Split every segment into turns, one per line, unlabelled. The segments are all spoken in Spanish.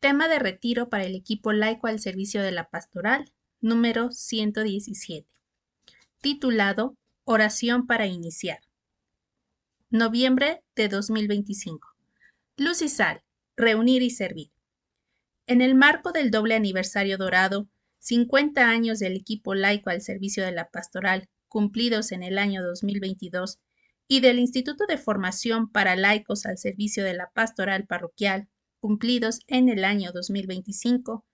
Tema de retiro para el equipo laico al servicio de la pastoral, número 117. Titulado Oración para iniciar. Noviembre de 2025. Luz y sal, reunir y servir. En el marco del doble aniversario dorado, 50 años del equipo laico al servicio de la pastoral, cumplidos en el año 2022, y del Instituto de Formación para Laicos al servicio de la pastoral parroquial, cumplidos en el año 2025,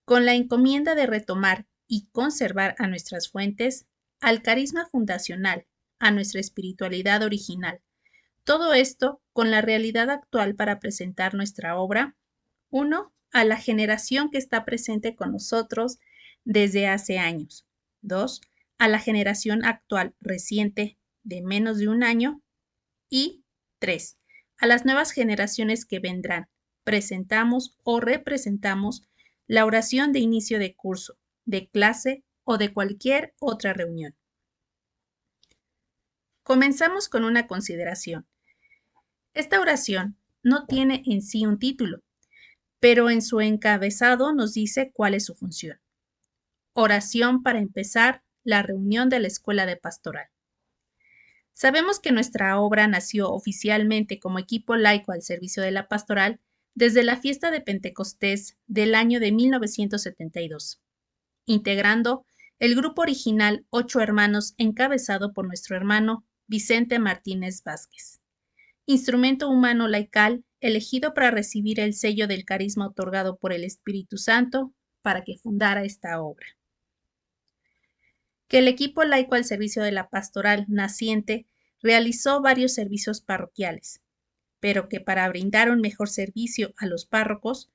con la encomienda de retomar y conservar a nuestras fuentes, al carisma fundacional, a nuestra espiritualidad original. Todo esto con la realidad actual para presentar nuestra obra, 1. A la generación que está presente con nosotros desde hace años. 2. A la generación actual reciente de menos de un año. Y 3. A las nuevas generaciones que vendrán. Presentamos o representamos la oración de inicio de curso, de clase o de cualquier otra reunión. Comenzamos con una consideración. Esta oración no tiene en sí un título, pero en su encabezado nos dice cuál es su función. Oración para empezar la reunión de la Escuela de Pastoral. Sabemos que nuestra obra nació oficialmente como equipo laico al servicio de la pastoral desde la fiesta de Pentecostés del año de 1972, integrando el grupo original 8 hermanos encabezado por nuestro hermano Vicente Martínez Vázquez, instrumento humano laical elegido para recibir el sello del carisma otorgado por el Espíritu Santo para que fundara esta obra. Que el equipo laico al servicio de la pastoral naciente realizó varios servicios parroquiales, pero que para brindar un mejor servicio a los párrocos,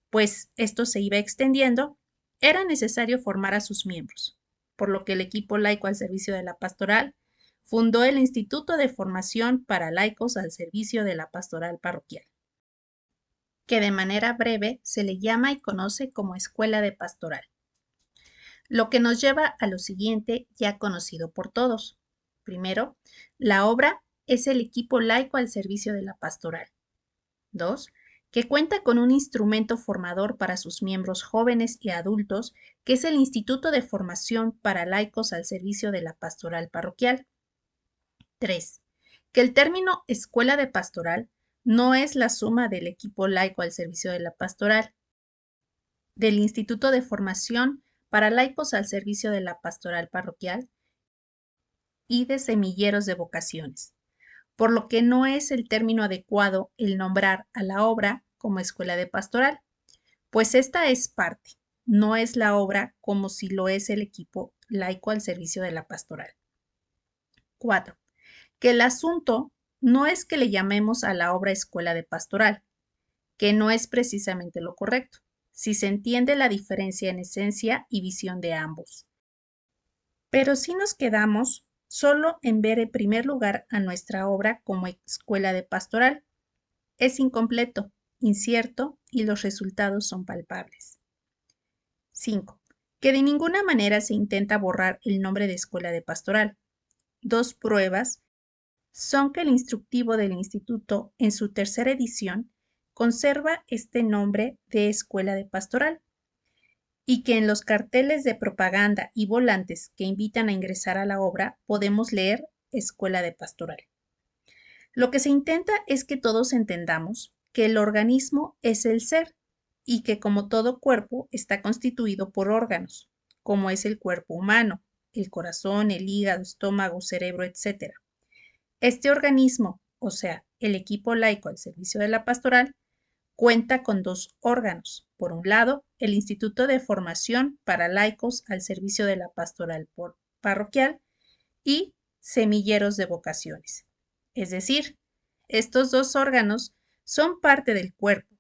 pues esto se iba extendiendo, era necesario formar a sus miembros, por lo que el equipo laico al servicio de la pastoral fundó el Instituto de Formación para Laicos al servicio de la pastoral parroquial, que de manera breve se le llama y conoce como Escuela de Pastoral. Lo que nos lleva a lo siguiente ya conocido por todos. Primero, la obra es el equipo laico al servicio de la pastoral. 2. Que cuenta con un instrumento formador para sus miembros jóvenes y adultos, que es el Instituto de Formación para Laicos al servicio de la pastoral parroquial. 3. Que el término Escuela de Pastoral no es la suma del equipo laico al servicio de la pastoral, del Instituto de Formación para Laicos al servicio de la pastoral parroquial y de semilleros de vocaciones, por lo que no es el término adecuado el nombrar a la obra como escuela de pastoral, pues esta es parte, no es la obra como si lo es el equipo laico al servicio de la pastoral. 4. Que el asunto no es que le llamemos a la obra escuela de pastoral, que no es precisamente lo correcto, si se entiende la diferencia en esencia y visión de ambos. Pero si nos quedamos solo en ver en primer lugar a nuestra obra como escuela de pastoral, es incompleto, incierto y los resultados son palpables. 5. Que de ninguna manera se intenta borrar el nombre de escuela de pastoral. 2 pruebas son que el instructivo del instituto en su tercera edición conserva este nombre de escuela de pastoral y que en los carteles de propaganda y volantes que invitan a ingresar a la obra podemos leer Escuela de Pastoral. Lo que se intenta es que todos entendamos que el organismo es el ser y que como todo cuerpo está constituido por órganos, como es el cuerpo humano, el corazón, el hígado, estómago, cerebro, etc. Este organismo, o sea, el equipo laico al servicio de la pastoral, cuenta con 2 órganos. Por un lado, el Instituto de Formación para Laicos al servicio de la pastoral parroquial y semilleros de vocaciones. Es decir, estos 2 órganos son parte del cuerpo,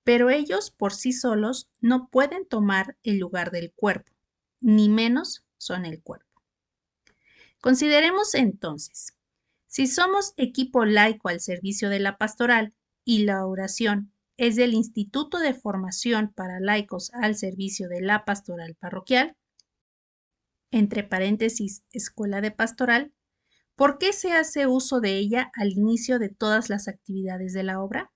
pero ellos por sí solos no pueden tomar el lugar del cuerpo, ni menos son el cuerpo. Consideremos entonces, si somos equipo laico al servicio de la pastoral y la oración es del Instituto de Formación para Laicos al servicio de la pastoral parroquial, entre paréntesis, escuela de pastoral, ¿por qué se hace uso de ella al inicio de todas las actividades de la obra?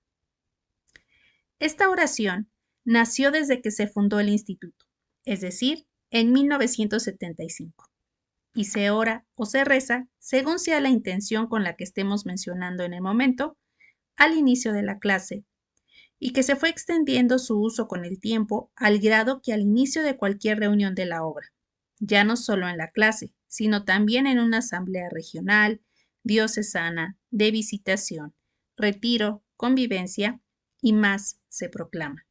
Esta oración nació desde que se fundó el instituto, es decir, en 1975, y se ora o se reza según sea la intención con la que estemos mencionando en el momento, al inicio de la clase, y que se fue extendiendo su uso con el tiempo al grado que al inicio de cualquier reunión de la obra, ya no solo en la clase, sino también en una asamblea regional, diocesana, de visitación, retiro, convivencia y más se proclama.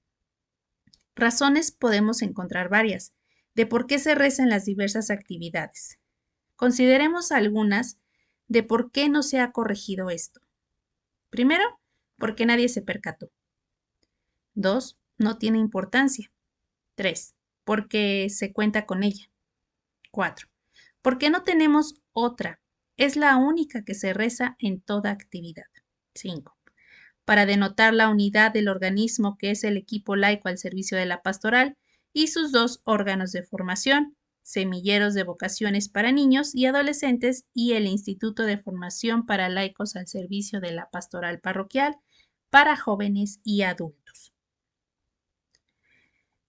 Razones podemos encontrar varias de por qué se reza en las diversas actividades. Consideremos algunas de por qué no se ha corregido esto. Primero, porque nadie se percató. 2. No tiene importancia. 3. Porque se cuenta con ella. 4. Porque no tenemos otra. Es la única que se reza en toda actividad. 5. Para denotar la unidad del organismo que es el equipo laico al servicio de la pastoral y sus dos órganos de formación, semilleros de vocaciones para niños y adolescentes y el Instituto de Formación para Laicos al servicio de la pastoral parroquial para jóvenes y adultos.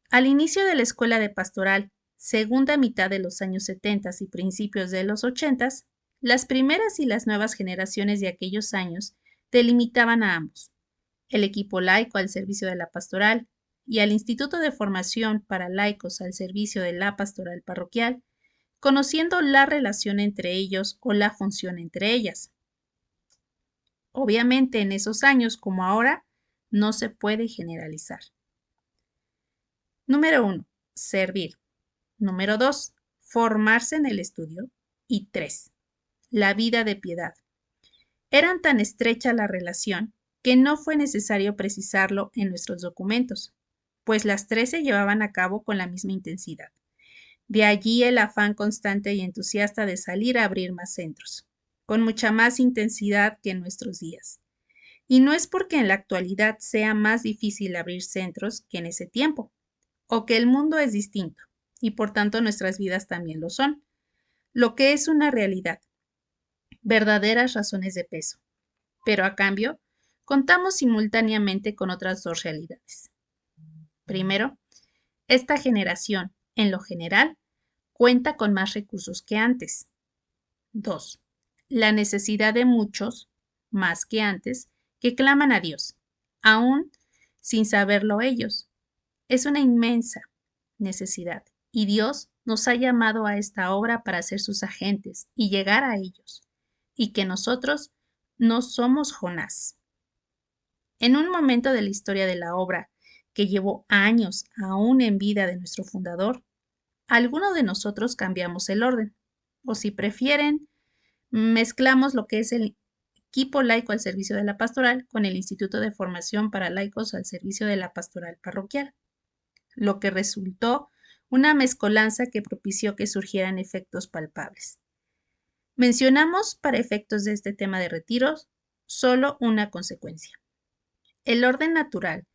Al inicio de la escuela de pastoral, segunda mitad de los años 70 y principios de los 80, las primeras y las nuevas generaciones de aquellos años delimitaban a ambos, el equipo laico al servicio de la pastoral y al Instituto de Formación para Laicos al servicio de la pastoral parroquial, conociendo la relación entre ellos o la función entre ellas. Obviamente en esos años como ahora no se puede generalizar. Número 1. Servir. Número 2. Formarse en el estudio. Y 3. La vida de piedad. Eran tan estrecha la relación que no fue necesario precisarlo en nuestros documentos, pues las tres se llevaban a cabo con la misma intensidad. De allí el afán constante y entusiasta de salir a abrir más centros, con mucha más intensidad que en nuestros días. Y no es porque en la actualidad sea más difícil abrir centros que en ese tiempo, o que el mundo es distinto, y por tanto nuestras vidas también lo son, lo que es una realidad, verdaderas razones de peso. Pero a cambio, contamos simultáneamente con otras dos realidades. Primero, esta generación, en lo general, cuenta con más recursos que antes. 2. La necesidad de muchos, más que antes, que claman a Dios, aún sin saberlo ellos. Es una inmensa necesidad y Dios nos ha llamado a esta obra para ser sus agentes y llegar a ellos, y que nosotros no somos Jonás. En un momento de la historia de la obra que llevó años aún en vida de nuestro fundador, algunos de nosotros cambiamos el orden, o si prefieren, mezclamos lo que es el equipo laico al servicio de la pastoral con el Instituto de Formación para Laicos al servicio de la pastoral parroquial, lo que resultó una mezcolanza que propició que surgieran efectos palpables. Mencionamos, para efectos de este tema de retiros, solo una consecuencia. El orden natural,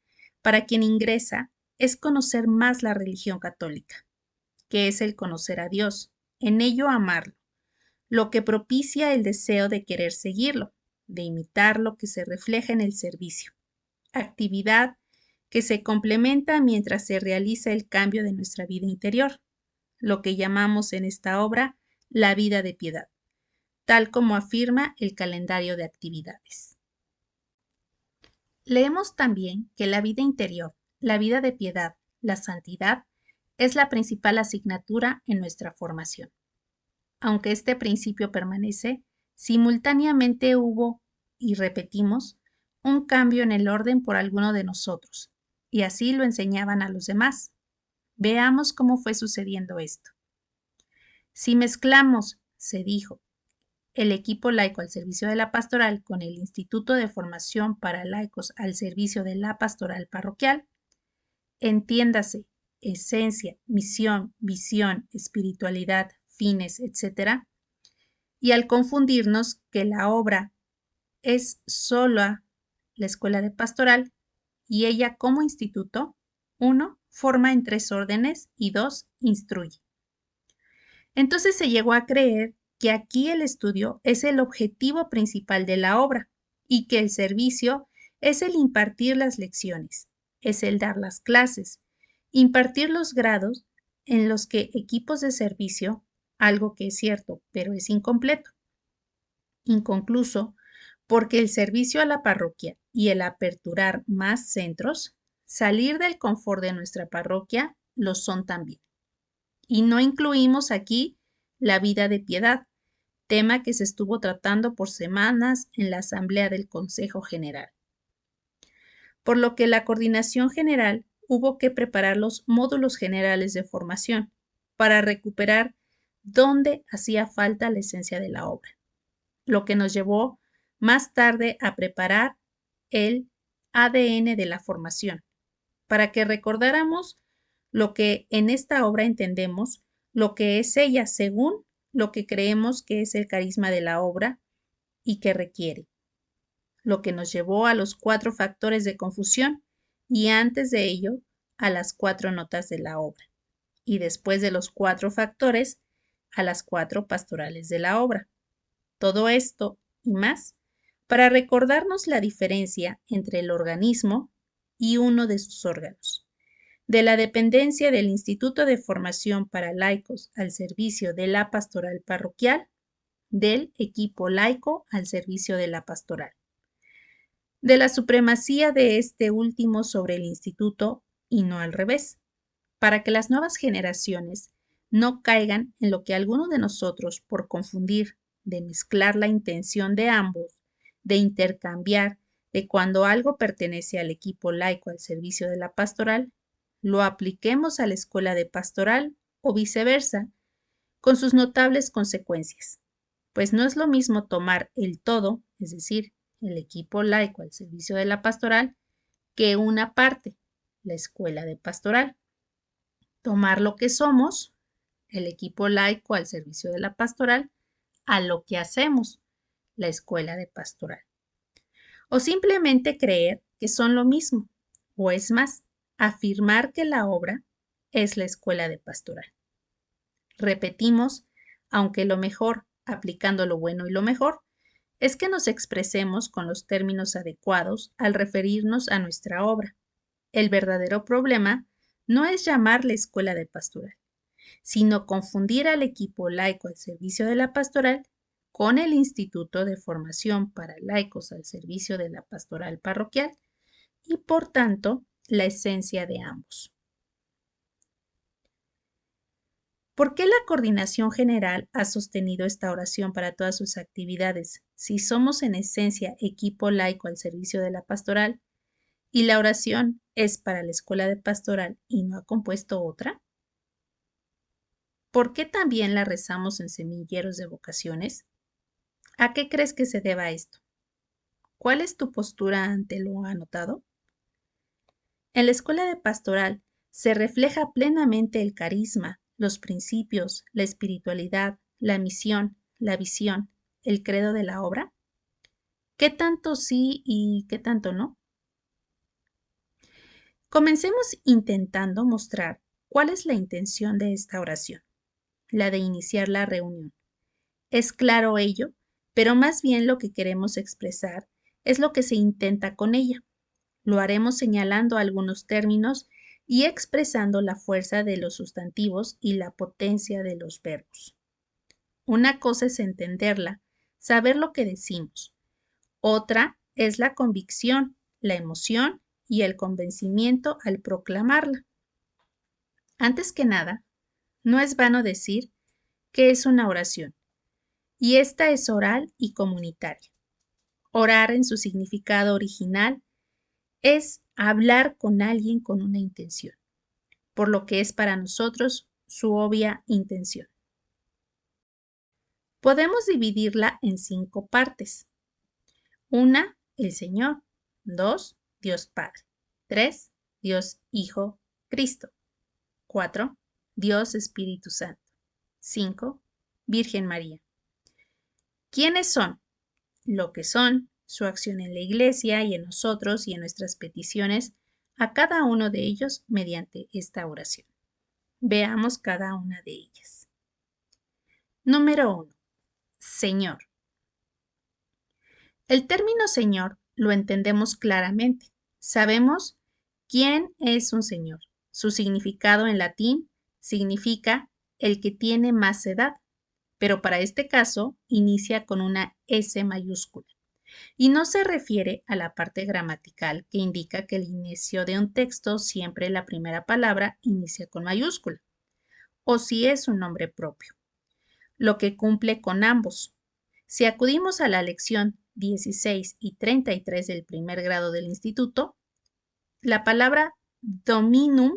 para quien ingresa, es conocer más la religión católica, que es el conocer a Dios, en ello amarlo, lo que propicia el deseo de querer seguirlo, de imitar lo que se refleja en el servicio, actividad que se complementa mientras se realiza el cambio de nuestra vida interior, lo que llamamos en esta obra la vida de piedad, tal como afirma el calendario de actividades. Leemos también que la vida interior, la vida de piedad, la santidad, es la principal asignatura en nuestra formación. Aunque este principio permanece, simultáneamente hubo, y repetimos, un cambio en el orden por alguno de nosotros, y así lo enseñaban a los demás. Veamos cómo fue sucediendo esto. Si mezclamos, se dijo, el equipo laico al servicio de la pastoral con el Instituto de Formación para Laicos al servicio de la pastoral parroquial, entiéndase, esencia, misión, visión, espiritualidad, fines, etc. Y al confundirnos que la obra es sola la escuela de pastoral y ella como instituto, 1, forma en 3 órdenes y 2, instruye. Entonces se llegó a creer que aquí el estudio es el objetivo principal de la obra y que el servicio es el impartir las lecciones, es el dar las clases, impartir los grados en los que equipos de servicio, algo que es cierto, pero es incompleto, inconcluso, porque el servicio a la parroquia y el aperturar más centros, salir del confort de nuestra parroquia, lo son también. Y no incluimos aquí la vida de piedad, tema que se estuvo tratando por semanas en la Asamblea del Consejo General. Por lo que la Coordinación General hubo que preparar los módulos generales de formación para recuperar dónde hacía falta la esencia de la obra, lo que nos llevó más tarde a preparar el ADN de la formación, para que recordáramos lo que en esta obra entendemos, lo que es ella según lo que creemos que es el carisma de la obra y que requiere, lo que nos llevó a los 4 factores de confusión y antes de ello a las 4 notas de la obra y después de los 4 factores a las 4 pastorales de la obra. Todo esto y más para recordarnos la diferencia entre el organismo y uno de sus órganos, de la dependencia del Instituto de Formación para Laicos al servicio de la pastoral parroquial, del equipo laico al servicio de la pastoral, de la supremacía de este último sobre el instituto y no al revés, para que las nuevas generaciones no caigan en lo que algunos de nosotros, por confundir, de mezclar la intención de ambos, de intercambiar, de cuando algo pertenece al equipo laico al servicio de la pastoral, lo apliquemos a la escuela de pastoral o viceversa, con sus notables consecuencias. Pues no es lo mismo tomar el todo, es decir, el equipo laico al servicio de la pastoral, que una parte, la escuela de pastoral. Tomar lo que somos, el equipo laico al servicio de la pastoral, a lo que hacemos, la escuela de pastoral. O simplemente creer que son lo mismo, o es más, afirmar que la obra es la escuela de pastoral. Repetimos, aunque lo mejor, aplicando lo bueno y lo mejor, es que nos expresemos con los términos adecuados al referirnos a nuestra obra. El verdadero problema no es llamarle escuela de pastoral, sino confundir al equipo laico al servicio de la pastoral con el Instituto de Formación para Laicos al servicio de la pastoral parroquial y, por tanto, la esencia de ambos. ¿Por qué la Coordinación General ha sostenido esta oración para todas sus actividades si somos en esencia equipo laico al servicio de la pastoral y la oración es para la escuela de pastoral y no ha compuesto otra? ¿Por qué también la rezamos en semilleros de vocaciones? ¿A qué crees que se deba esto? ¿Cuál es tu postura ante lo anotado? En la escuela de pastoral se refleja plenamente el carisma, los principios, la espiritualidad, la misión, la visión, el credo de la obra. ¿Qué tanto sí y qué tanto no? Comencemos intentando mostrar cuál es la intención de esta oración, la de iniciar la reunión. Es claro ello, pero más bien lo que queremos expresar es lo que se intenta con ella. Lo haremos señalando algunos términos y expresando la fuerza de los sustantivos y la potencia de los verbos. Una cosa es entenderla, saber lo que decimos. Otra es la convicción, la emoción y el convencimiento al proclamarla. Antes que nada, no es vano decir que es una oración, y esta es oral y comunitaria. Orar en su significado original es hablar con alguien con una intención, por lo que es para nosotros su obvia intención. Podemos dividirla en 5 partes. 1, el Señor. 2, Dios Padre. 3, Dios Hijo, Cristo. 4, Dios Espíritu Santo. 5, Virgen María. ¿Quiénes son? Lo que son, su acción en la Iglesia y en nosotros y en nuestras peticiones a cada uno de ellos mediante esta oración. Veamos cada una de ellas. Número 1. Señor. El término Señor lo entendemos claramente. Sabemos ¿Quién es un señor? Su significado en latín significa el que tiene más edad, pero para este caso inicia con una S mayúscula y no se refiere a la parte gramatical que indica que el inicio de un texto siempre la primera palabra inicia con mayúscula, o si es un nombre propio, lo que cumple con ambos. Si acudimos a la lección 16 y 33 del primer grado del instituto, la palabra dominum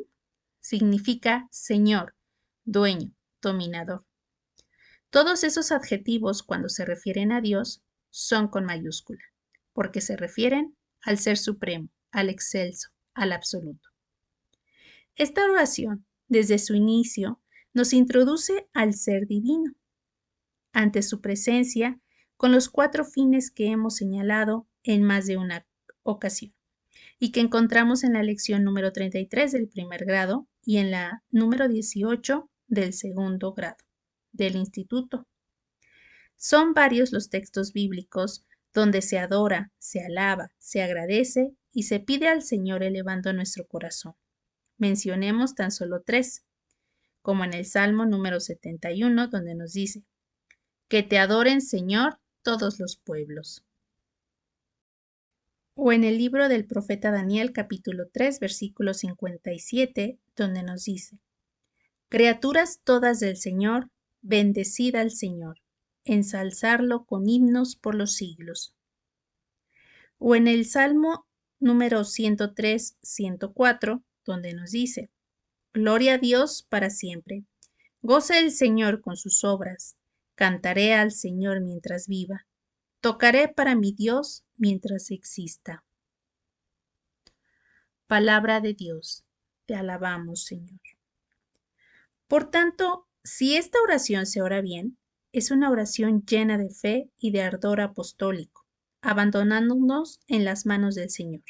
significa señor, dueño, dominador. Todos esos adjetivos, cuando se refieren a Dios, son con mayúscula, porque se refieren al Ser Supremo, al Excelso, al Absoluto. Esta oración, desde su inicio, nos introduce al Ser Divino, ante su presencia, con los 4 fines que hemos señalado en más de una ocasión, y que encontramos en la lección número 33 del primer grado y en la número 18 del segundo grado del instituto. Son varios los textos bíblicos donde se adora, se alaba, se agradece y se pide al Señor elevando nuestro corazón. Mencionemos tan solo 3, como en el Salmo número 71, donde nos dice: que te adoren, Señor, todos los pueblos. O en el libro del profeta Daniel, capítulo 3, versículo 57, donde nos dice: criaturas todas del Señor, bendecid al Señor, ensalzarlo con himnos por los siglos. O en el Salmo número 103, 104, donde nos dice: gloria a Dios para siempre. Goce el Señor con sus obras. Cantaré al Señor mientras viva. Tocaré para mi Dios mientras exista. Palabra de Dios. Te alabamos, Señor. Por tanto, si esta oración se ora bien, es una oración llena de fe y de ardor apostólico, abandonándonos en las manos del Señor,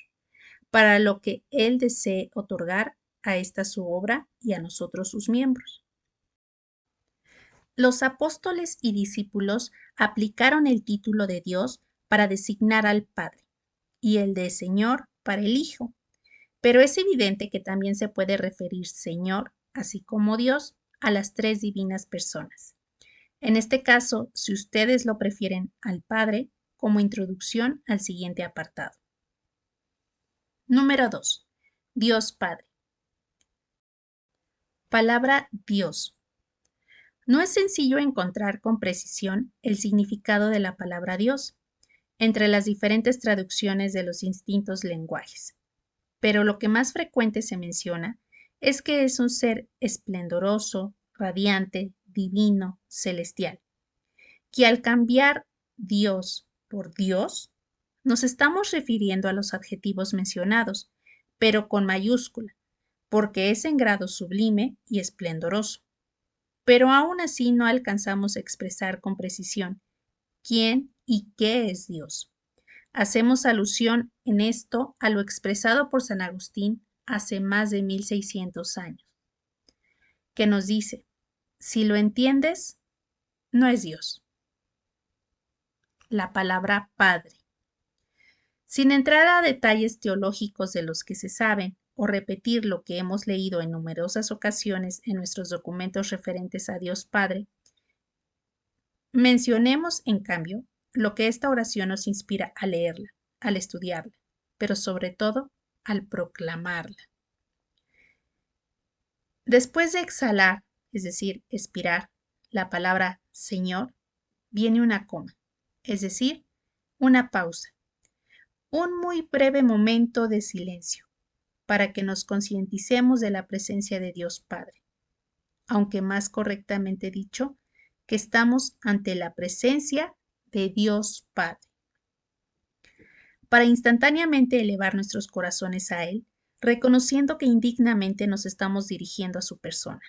para lo que Él desee otorgar a esta su obra y a nosotros sus miembros. Los apóstoles y discípulos aplicaron el título de Dios para designar al Padre y el de Señor para el Hijo, pero es evidente que también se puede referir Señor, así como Dios, a las 3 divinas personas. En este caso, si ustedes lo prefieren, al Padre, como introducción al siguiente apartado. Número 2. Dios Padre. Palabra Dios. No es sencillo encontrar con precisión el significado de la palabra Dios entre las diferentes traducciones de los distintos lenguajes, pero lo que más frecuente se menciona es que es un ser esplendoroso, radiante, divino, celestial, que al cambiar Dios por Dios, nos estamos refiriendo a los adjetivos mencionados, pero con mayúscula, porque es en grado sublime y esplendoroso. Pero aún así no alcanzamos a expresar con precisión quién y qué es Dios. Hacemos alusión en esto a lo expresado por San Agustín hace más de 1600 años, que nos dice: si lo entiendes, no es Dios. La palabra Padre. Sin entrar a detalles teológicos de los que se saben o repetir lo que hemos leído en numerosas ocasiones en nuestros documentos referentes a Dios Padre, mencionemos, en cambio, lo que esta oración nos inspira al leerla, al estudiarla, pero sobre todo al proclamarla. Después de exhalar, es decir, expirar, la palabra Señor, viene una coma, es decir, una pausa, un muy breve momento de silencio, para que nos concienticemos de la presencia de Dios Padre, aunque más correctamente dicho, que estamos ante la presencia de Dios Padre. Para instantáneamente elevar nuestros corazones a Él, reconociendo que indignamente nos estamos dirigiendo a su persona.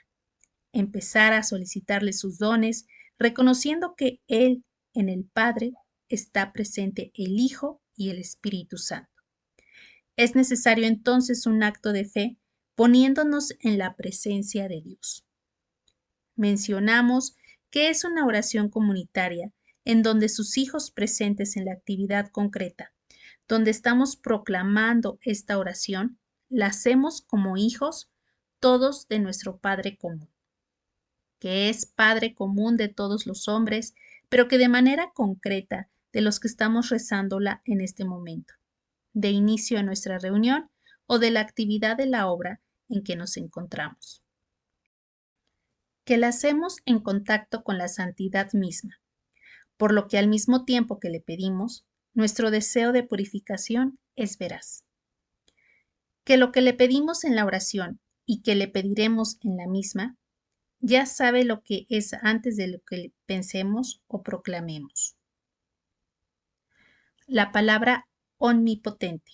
Empezar a solicitarle sus dones, reconociendo que Él, en el Padre, está presente el Hijo y el Espíritu Santo. Es necesario entonces un acto de fe poniéndonos en la presencia de Dios. Mencionamos que es una oración comunitaria en donde sus hijos presentes en la actividad concreta, donde estamos proclamando esta oración, la hacemos como hijos todos de nuestro Padre común, que es Padre común de todos los hombres, pero que de manera concreta de los que estamos rezándola en este momento, de inicio a nuestra reunión o de la actividad de la obra en que nos encontramos. Que la hacemos en contacto con la santidad misma, por lo que al mismo tiempo que le pedimos, nuestro deseo de purificación es veraz. Que lo que le pedimos en la oración y que le pediremos en la misma, ya sabe lo que es antes de lo que pensemos o proclamemos. La palabra omnipotente.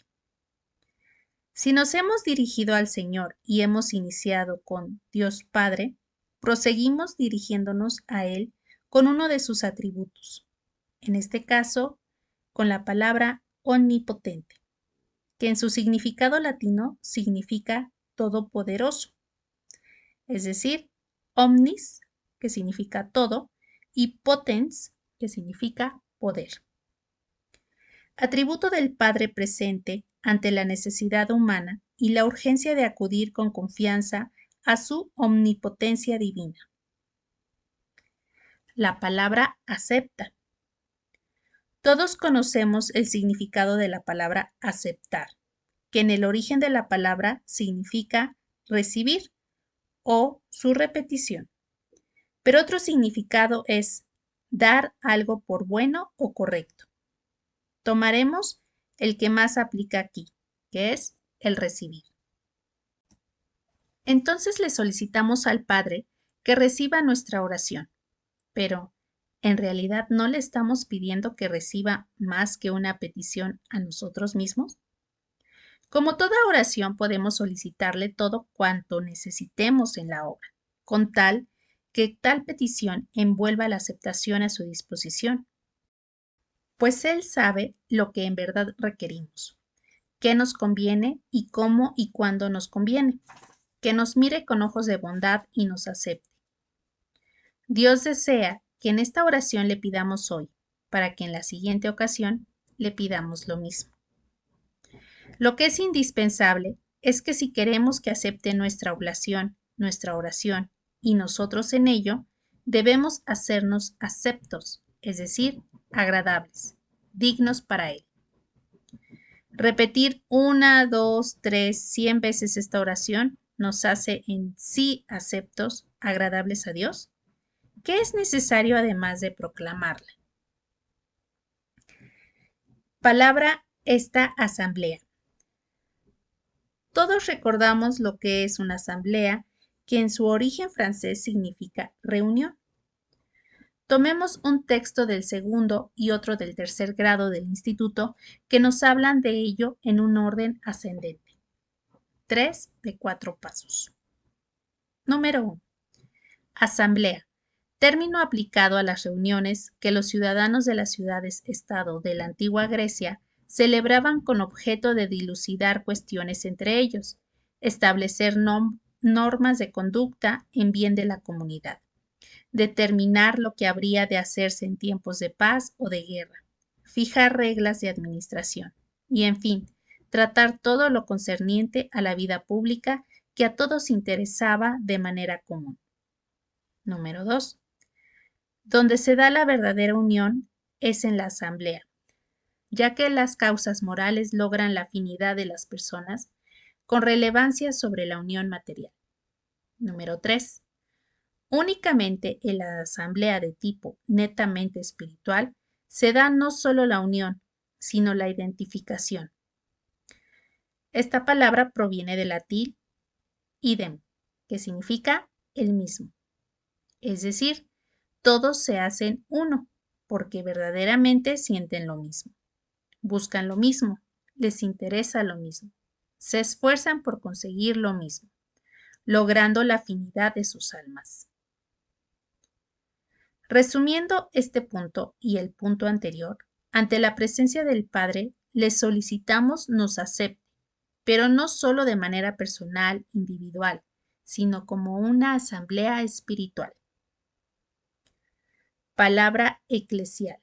Si nos hemos dirigido al Señor y hemos iniciado con Dios Padre, proseguimos dirigiéndonos a Él con uno de sus atributos, en este caso, con la palabra omnipotente, que en su significado latino significa todopoderoso, es decir, omnis, que significa todo, y potens, que significa poder. Atributo del Padre presente ante la necesidad humana y la urgencia de acudir con confianza a su omnipotencia divina. La palabra acepta. Todos conocemos el significado de la palabra aceptar, que en el origen de la palabra significa recibir o su repetición. Pero otro significado es dar algo por bueno o correcto. Tomaremos el que más aplica aquí, que es el recibir. Entonces le solicitamos al Padre que reciba nuestra oración, pero en realidad no le estamos pidiendo que reciba más que una petición a nosotros mismos. Como toda oración podemos solicitarle todo cuanto necesitemos en la obra, con tal que tal petición envuelva la aceptación a su disposición, pues Él sabe lo que en verdad requerimos, qué nos conviene y cómo y cuándo nos conviene, que nos mire con ojos de bondad y nos acepte. Dios desea que en esta oración le pidamos hoy, para que en la siguiente ocasión le pidamos lo mismo. Lo que es indispensable es que si queremos que acepte nuestra oblación, nuestra oración y nosotros en ello, debemos hacernos aceptos, es decir, agradables, dignos para Él. Repetir 1, 2, 3, 100 veces esta oración nos hace en sí aceptos, agradables a Dios. ¿Qué es necesario además de proclamarla? Palabra esta asamblea. Todos recordamos lo que es una asamblea, que en su origen francés significa reunión. Tomemos un texto del segundo y otro del tercer grado del instituto que nos hablan de ello en un orden ascendente. 3 de 4 pasos. Número 1. Asamblea. Término aplicado a las reuniones que los ciudadanos de las ciudades-estado de la antigua Grecia celebraban con objeto de dilucidar cuestiones entre ellos, establecer normas de conducta en bien de la comunidad, determinar lo que habría de hacerse en tiempos de paz o de guerra, fijar reglas de administración y, en fin, tratar todo lo concerniente a la vida pública que a todos interesaba de manera común. Número 2. Donde se da la verdadera unión es en la asamblea, ya que las causas morales logran la afinidad de las personas con relevancia sobre la unión material. Número 3. Únicamente en la asamblea de tipo netamente espiritual se da no solo la unión, sino la identificación. Esta palabra proviene del latín idem, que significa el mismo. Es decir, todos se hacen uno, porque verdaderamente sienten lo mismo, buscan lo mismo, les interesa lo mismo, se esfuerzan por conseguir lo mismo, logrando la afinidad de sus almas. Resumiendo este punto y el punto anterior, ante la presencia del Padre, le solicitamos nos acepte, pero no solo de manera personal, individual, sino como una asamblea espiritual. Palabra eclesial.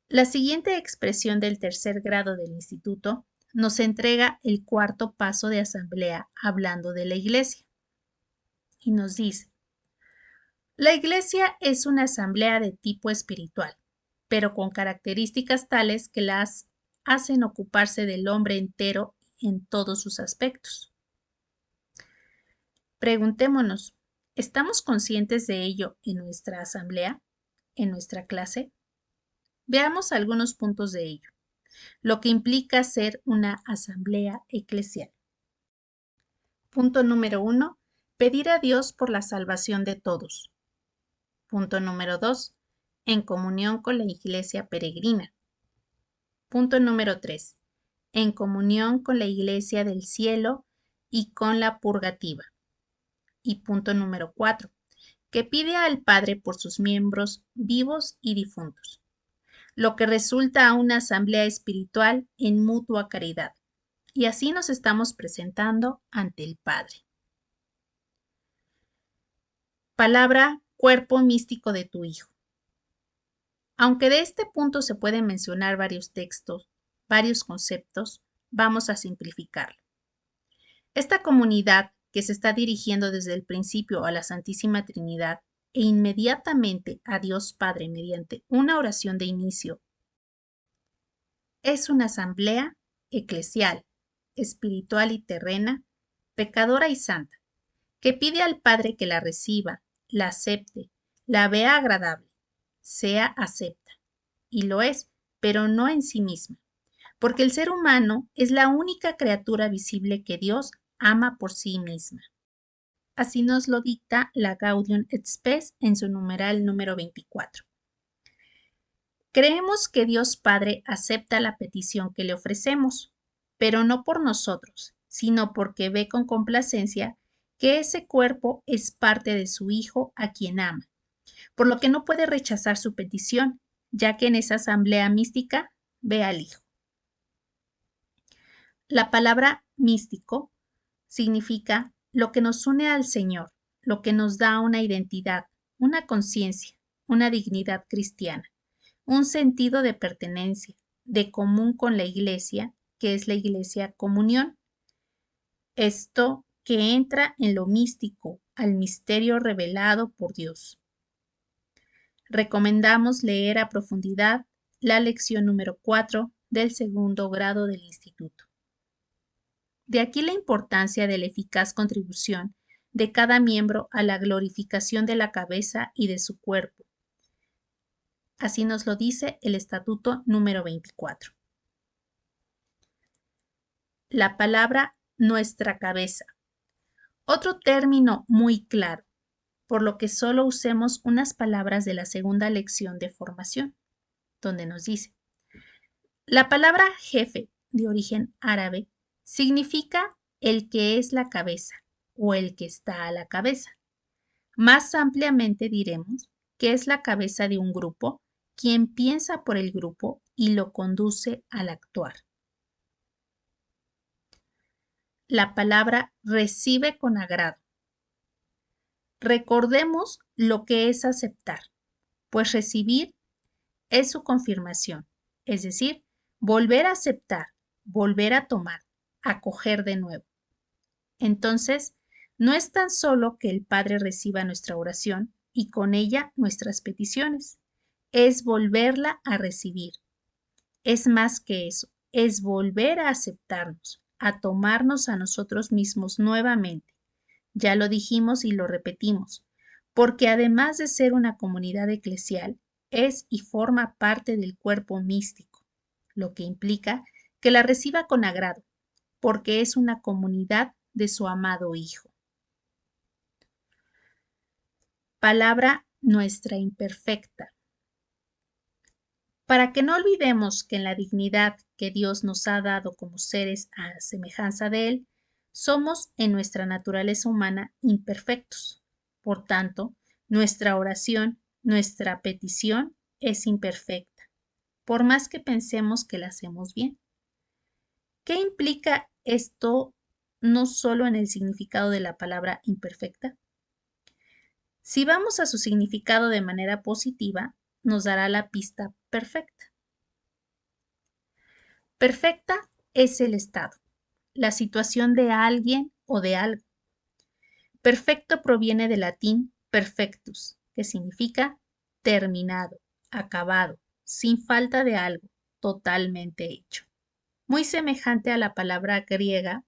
La siguiente expresión del tercer grado del instituto nos entrega el cuarto paso de asamblea hablando de la iglesia. Y nos dice, la iglesia es una asamblea de tipo espiritual, pero con características tales que las hacen ocuparse del hombre entero en todos sus aspectos. Preguntémonos, ¿estamos conscientes de ello en nuestra asamblea, en nuestra clase? Veamos algunos puntos de ello, lo que implica ser una asamblea eclesial. Punto número 1. Pedir a Dios por la salvación de todos. Punto número 2. En comunión con la iglesia peregrina. Punto número 3. En comunión con la iglesia del cielo y con la purgativa. Y punto número 4. Que pide al Padre por sus miembros vivos y difuntos, lo que resulta a una asamblea espiritual en mutua caridad. Y así nos estamos presentando ante el Padre. Palabra, cuerpo místico de tu Hijo. Aunque de este punto se pueden mencionar varios textos, varios conceptos, vamos a simplificarlo. Esta comunidad que se está dirigiendo desde el principio a la Santísima Trinidad e inmediatamente a Dios Padre mediante una oración de inicio, es una asamblea eclesial, espiritual y terrena, pecadora y santa, que pide al Padre que la reciba, la acepte, la vea agradable, sea acepta. Y lo es, pero no en sí misma, porque el ser humano es la única criatura visible que Dios ama por sí misma. Así nos lo dicta la Gaudium et Spes en su numeral número 24. Creemos que Dios Padre acepta la petición que le ofrecemos, pero no por nosotros, sino porque ve con complacencia que ese cuerpo es parte de su Hijo a quien ama, por lo que no puede rechazar su petición, ya que en esa asamblea mística ve al Hijo. La palabra místico significa lo que nos une al Señor, lo que nos da una identidad, una conciencia, una dignidad cristiana, un sentido de pertenencia, de común con la Iglesia, que es la Iglesia comunión. Esto que entra en lo místico, al misterio revelado por Dios. Recomendamos leer a profundidad la lección número 4 del segundo grado del instituto. De aquí la importancia de la eficaz contribución de cada miembro a la glorificación de la cabeza y de su cuerpo. Así nos lo dice el estatuto número 24. La palabra nuestra cabeza. Otro término muy claro, por lo que solo usemos unas palabras de la segunda lección de formación, donde nos dice, la palabra jefe, de origen árabe, significa el que es la cabeza o el que está a la cabeza. Más ampliamente diremos que es la cabeza de un grupo quien piensa por el grupo y lo conduce al actuar. La palabra recibe con agrado. Recordemos lo que es aceptar, pues recibir es su confirmación, es decir, volver a aceptar, volver a tomar, acoger de nuevo. Entonces, no es tan solo que el Padre reciba nuestra oración y con ella nuestras peticiones, es volverla a recibir. Es más que eso, es volver a aceptarnos, a tomarnos a nosotros mismos nuevamente. Ya lo dijimos y lo repetimos, porque además de ser una comunidad eclesial, es y forma parte del cuerpo místico, lo que implica que la reciba con agrado, porque es una comunidad de su amado Hijo. Palabra nuestra imperfecta. Para que no olvidemos que en la dignidad que Dios nos ha dado como seres a semejanza de Él, somos en nuestra naturaleza humana imperfectos. Por tanto, nuestra oración, nuestra petición es imperfecta, por más que pensemos que la hacemos bien. ¿Qué implica esto no solo en el significado de la palabra imperfecta? Si vamos a su significado de manera positiva, nos dará la pista perfecta. Perfecta es el estado, la situación de alguien o de algo. Perfecto proviene del latín perfectus, que significa terminado, acabado, sin falta de algo, totalmente hecho. Muy semejante a la palabra griega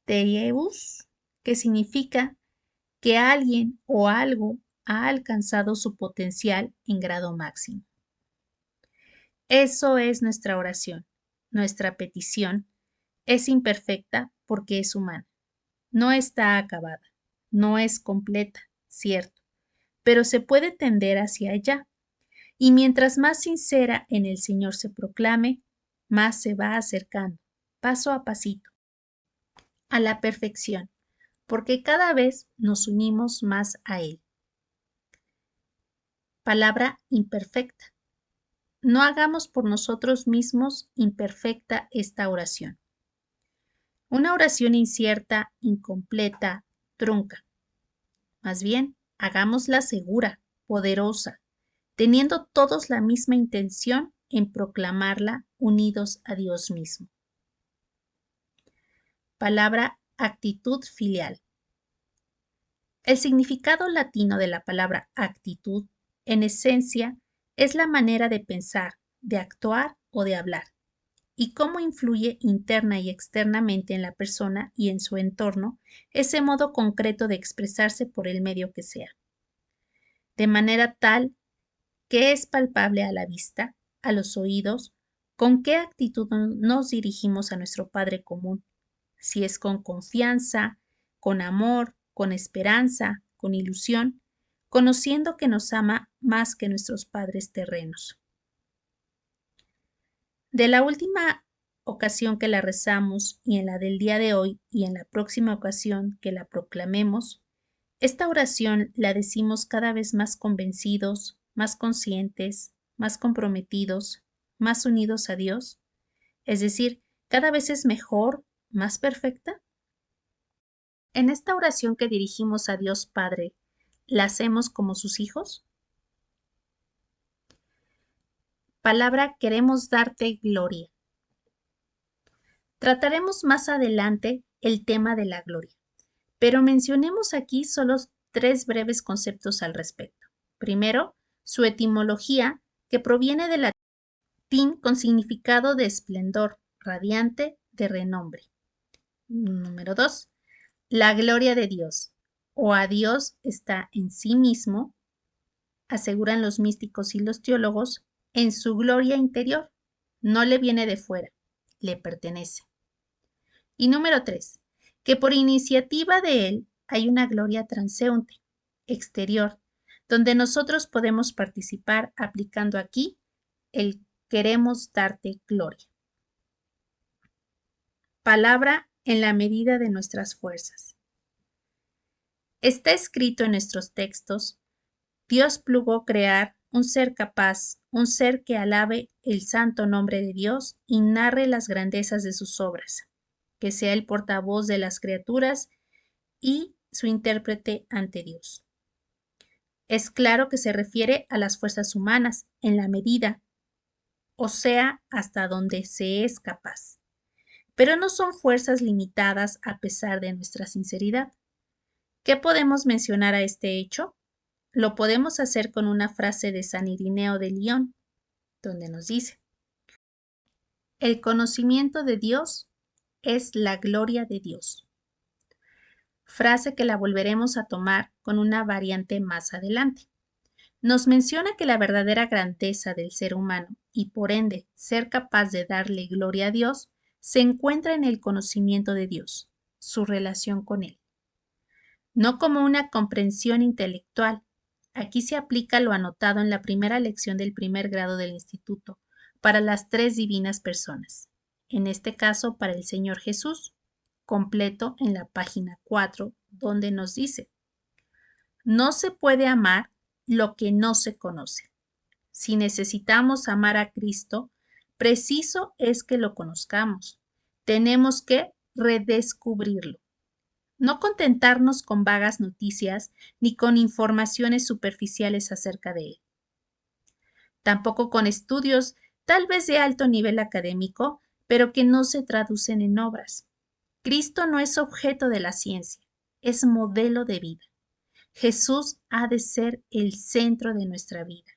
teieus, que significa que alguien o algo ha alcanzado su potencial en grado máximo. Eso es nuestra oración. Nuestra petición es imperfecta porque es humana. No está acabada, no es completa, cierto, pero se puede tender hacia allá. Y mientras más sincera en el Señor se proclame, más se va acercando, paso a pasito, a la perfección, porque cada vez nos unimos más a Él. Palabra imperfecta. No hagamos por nosotros mismos imperfecta esta oración. Una oración incierta, incompleta, trunca. Más bien, hagámosla segura, poderosa, teniendo todos la misma intención en proclamarla unidos a Dios mismo. Palabra actitud filial. El significado latino de la palabra actitud, en esencia, es la manera de pensar, de actuar o de hablar, y cómo influye interna y externamente en la persona y en su entorno ese modo concreto de expresarse por el medio que sea. De manera tal que es palpable a la vista, a los oídos, con qué actitud nos dirigimos a nuestro Padre común, si es con confianza, con amor, con esperanza, con ilusión, conociendo que nos ama más que nuestros padres terrenos. De la última ocasión que la rezamos y en la del día de hoy y en la próxima ocasión que la proclamemos, esta oración la decimos cada vez más convencidos, más conscientes, más comprometidos, más unidos a Dios, es decir, cada vez es mejor, más perfecta. En esta oración que dirigimos a Dios Padre, ¿la hacemos como sus hijos? Palabra queremos darte gloria. Trataremos más adelante el tema de la gloria, pero mencionemos aquí solo 3 breves conceptos al respecto. Primero, su etimología, que proviene del latín con significado de esplendor, radiante, de renombre. Número 2, la gloria de Dios, o a Dios está en sí mismo, aseguran los místicos y los teólogos, en su gloria interior, no le viene de fuera, le pertenece. Y número 3, que por iniciativa de Él hay una gloria transeúnte, exterior, donde nosotros podemos participar aplicando aquí el queremos darte gloria. Palabra en la medida de nuestras fuerzas. Está escrito en nuestros textos, Dios plugó crear un ser capaz, un ser que alabe el santo nombre de Dios y narre las grandezas de sus obras, que sea el portavoz de las criaturas y su intérprete ante Dios. Es claro que se refiere a las fuerzas humanas en la medida, o sea, hasta donde se es capaz. Pero no son fuerzas limitadas a pesar de nuestra sinceridad. ¿Qué podemos mencionar a este hecho? Lo podemos hacer con una frase de San Irineo de Lyon, donde nos dice: el conocimiento de Dios es la gloria de Dios. Frase que la volveremos a tomar con una variante más adelante. Nos menciona que la verdadera grandeza del ser humano y por ende ser capaz de darle gloria a Dios se encuentra en el conocimiento de Dios, su relación con Él. No como una comprensión intelectual. Aquí se aplica lo anotado en la primera lección del primer grado del instituto para las 3 divinas personas, en este caso para el Señor Jesús, completo en la página 4, donde nos dice: no se puede amar lo que no se conoce. Si necesitamos amar a Cristo, preciso es que lo conozcamos. Tenemos que redescubrirlo. No contentarnos con vagas noticias ni con informaciones superficiales acerca de él. Tampoco con estudios tal vez de alto nivel académico, pero que no se traducen en obras. Cristo no es objeto de la ciencia, es modelo de vida. Jesús ha de ser el centro de nuestra vida.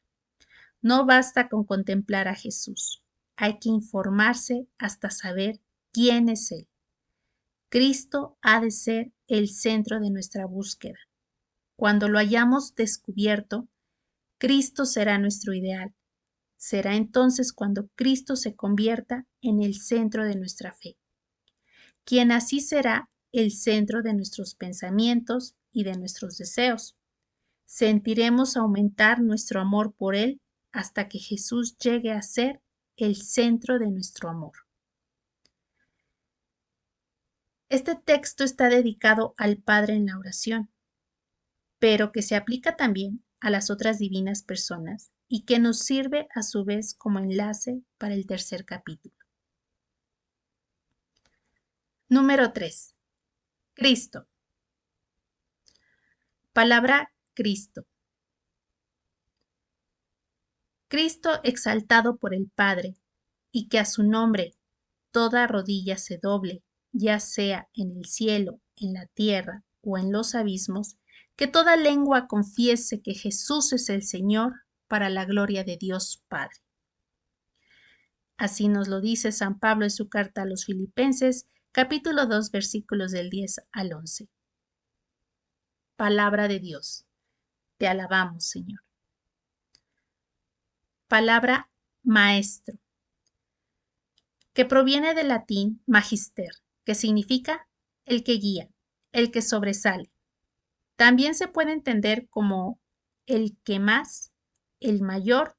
No basta con contemplar a Jesús, hay que informarse hasta saber quién es Él. Cristo ha de ser el centro de nuestra búsqueda. Cuando lo hayamos descubierto, Cristo será nuestro ideal. Será entonces cuando Cristo se convierta en el centro de nuestra fe, quien así será el centro de nuestros pensamientos y de nuestros deseos. Sentiremos aumentar nuestro amor por Él hasta que Jesús llegue a ser el centro de nuestro amor. Este texto está dedicado al Padre en la oración, pero que se aplica también a las otras divinas personas y que nos sirve a su vez como enlace para el tercer capítulo. Número 3. Cristo. Palabra Cristo. Cristo exaltado por el Padre, y que a su nombre toda rodilla se doble, ya sea en el cielo, en la tierra o en los abismos, que toda lengua confiese que Jesús es el Señor, para la gloria de Dios Padre. Así nos lo dice San Pablo en su carta a los Filipenses, capítulo 2, versículos del 10 al 11. Palabra de Dios. Te alabamos, Señor. Palabra maestro, que proviene del latín magister, que significa el que guía, el que sobresale. También se puede entender como el que más, el mayor,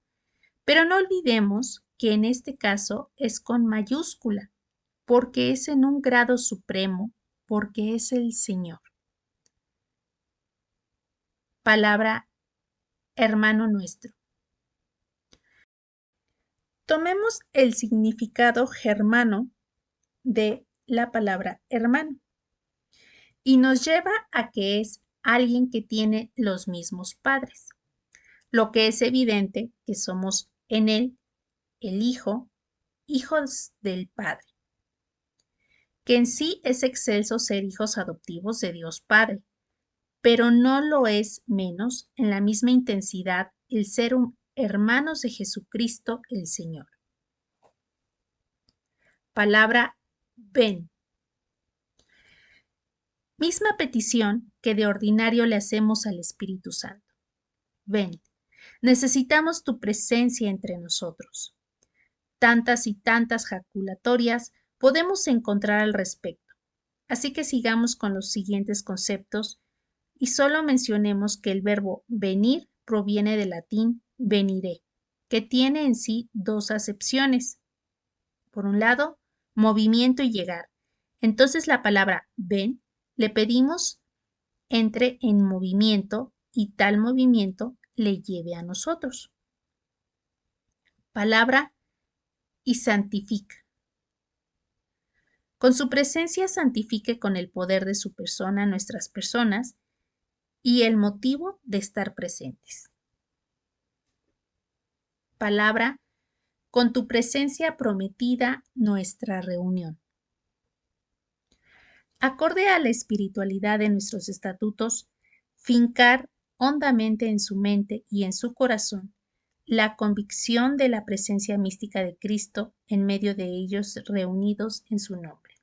pero no olvidemos que en este caso es con mayúscula, porque es en un grado supremo, porque es el Señor. Palabra hermano nuestro. Tomemos el significado germano de la palabra hermano y nos lleva a que es alguien que tiene los mismos padres, lo que es evidente que somos en él el Hijo, hijos del Padre, que en sí es excelso ser hijos adoptivos de Dios Padre, pero no lo es menos en la misma intensidad el ser hermanos de Jesucristo el Señor. Palabra ven. Misma petición que de ordinario le hacemos al Espíritu Santo. Ven, necesitamos tu presencia entre nosotros. Tantas y tantas jaculatorias podemos encontrar al respecto, así que sigamos con los siguientes conceptos y solo mencionemos que el verbo venir proviene del latín venire, que tiene en sí dos acepciones. Por un lado, movimiento y llegar. Entonces la palabra ven le pedimos entre en movimiento y tal movimiento le lleve a nosotros. Palabra y santifica. Con su presencia santifique con el poder de su persona nuestras personas y el motivo de estar presentes. Palabra, con tu presencia prometida nuestra reunión. Acorde a la espiritualidad de nuestros estatutos, fincar hondamente en su mente y en su corazón la convicción de la presencia mística de Cristo en medio de ellos reunidos en su nombre.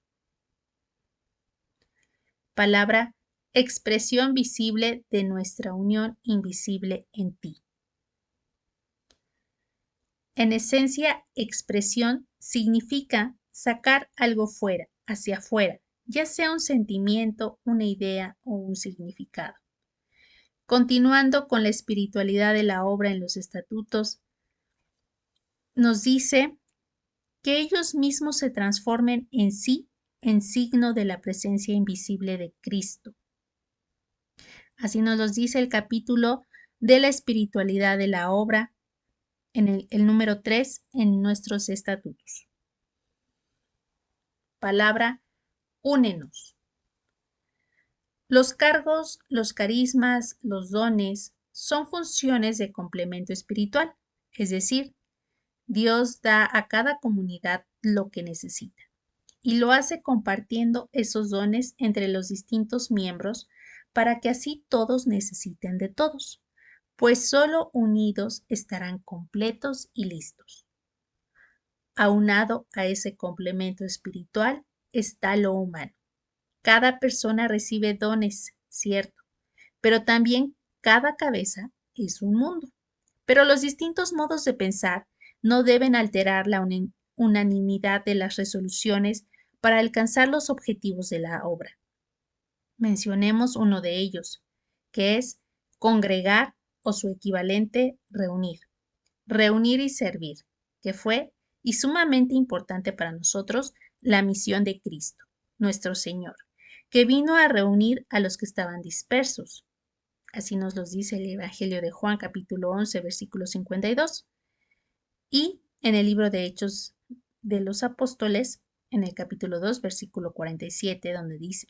Palabra, expresión visible de nuestra unión invisible en ti. En esencia, expresión significa sacar algo fuera, hacia afuera, ya sea un sentimiento, una idea o un significado. Continuando con la espiritualidad de la obra en los estatutos, nos dice que ellos mismos se transformen en sí en signo de la presencia invisible de Cristo. Así nos los dice el capítulo de la espiritualidad de la obra en el número 3 en nuestros estatutos. Palabra, únenos. Los cargos, los carismas, los dones son funciones de complemento espiritual, es decir, Dios da a cada comunidad lo que necesita y lo hace compartiendo esos dones entre los distintos miembros para que así todos necesiten de todos, pues solo unidos estarán completos y listos. Aunado a ese complemento espiritual está lo humano. Cada persona recibe dones, cierto, pero también cada cabeza es un mundo. Pero los distintos modos de pensar no deben alterar la unanimidad de las resoluciones para alcanzar los objetivos de la obra. Mencionemos uno de ellos, que es congregar o su equivalente reunir. Reunir y servir, que fue y sumamente importante para nosotros la misión de Cristo, nuestro Señor, que vino a reunir a los que estaban dispersos. Así nos los dice el Evangelio de Juan, capítulo 11, versículo 52. Y en el libro de Hechos de los Apóstoles, en el capítulo 2, versículo 47, donde dice: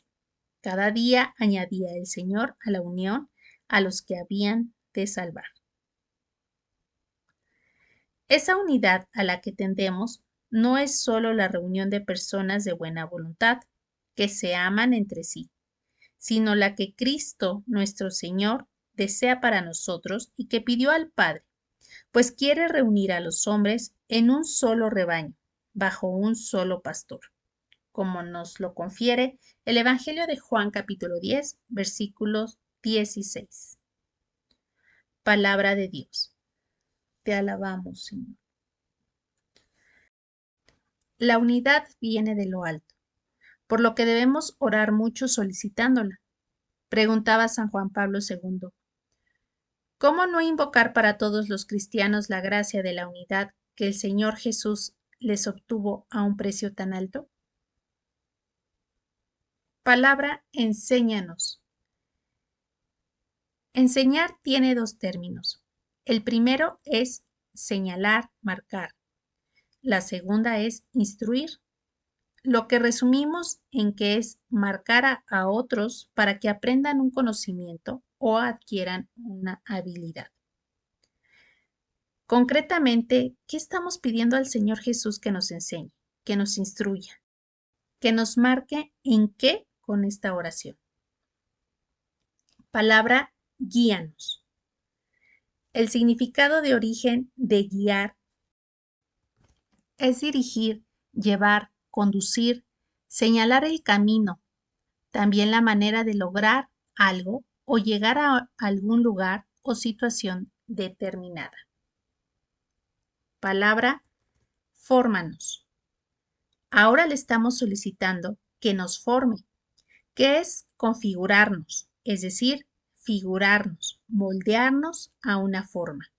cada día añadía el Señor a la unión a los que habían de salvar. Esa unidad a la que tendemos no es solo la reunión de personas de buena voluntad, que se aman entre sí, sino la que Cristo, nuestro Señor, desea para nosotros y que pidió al Padre, pues quiere reunir a los hombres en un solo rebaño, bajo un solo pastor, como nos lo confiere el Evangelio de Juan capítulo 10, versículos 16. Palabra de Dios. Te alabamos, Señor. La unidad viene de lo alto, por lo que debemos orar mucho solicitándola. Preguntaba San Juan Pablo II: ¿cómo no invocar para todos los cristianos la gracia de la unidad que el Señor Jesús les obtuvo a un precio tan alto? Palabra enséñanos. Enseñar tiene dos términos. El primero es señalar, marcar. La segunda es instruir, lo que resumimos en que es marcar a otros para que aprendan un conocimiento o adquieran una habilidad. Concretamente, ¿qué estamos pidiendo al Señor Jesús que nos enseñe, que nos instruya, que nos marque en qué con esta oración? Palabra guíanos. El significado de origen de guiar es dirigir, llevar, conducir, señalar el camino, también la manera de lograr algo o llegar a algún lugar o situación determinada. Palabra fórmanos. Ahora le estamos solicitando que nos forme, que es configurarnos, es decir, figurarnos, moldearnos a una forma.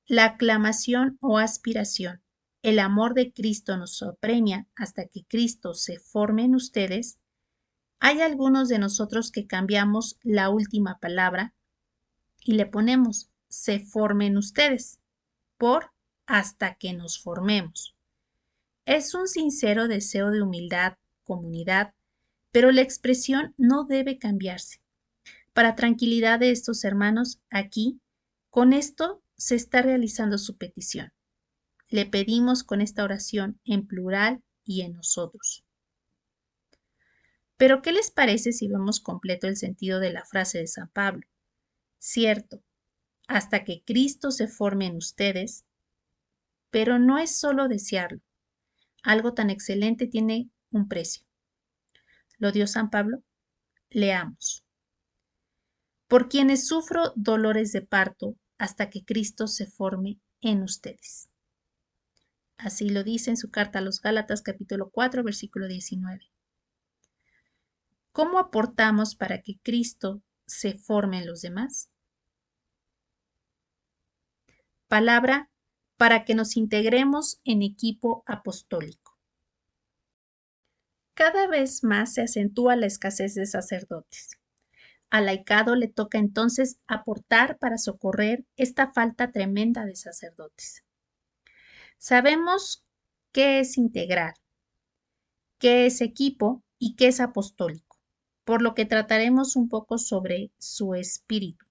La aclamación o aspiración, el amor de Cristo nos apremia hasta que Cristo se forme en ustedes. Hay algunos de nosotros que cambiamos la última palabra y le ponemos se formen ustedes por hasta que nos formemos. Es un sincero deseo de humildad, comunidad, pero la expresión no debe cambiarse. Para tranquilidad de estos hermanos, aquí, con esto se está realizando su petición. Le pedimos con esta oración en plural y en nosotros. Pero, ¿qué les parece si vemos completo el sentido de la frase de San Pablo? Cierto, hasta que Cristo se forme en ustedes, pero no es solo desearlo. Algo tan excelente tiene un precio. ¿Lo dio San Pablo? Leamos. Por quienes sufro dolores de parto hasta que Cristo se forme en ustedes. Así lo dice en su carta a los Gálatas capítulo 4, versículo 19. ¿Cómo aportamos para que Cristo se forme en los demás? Palabra para que nos integremos en equipo apostólico. Cada vez más se acentúa la escasez de sacerdotes. Al laicado le toca entonces aportar para socorrer esta falta tremenda de sacerdotes. Sabemos qué es integrar, qué es equipo y qué es apostólico, por lo que trataremos un poco sobre su espíritu.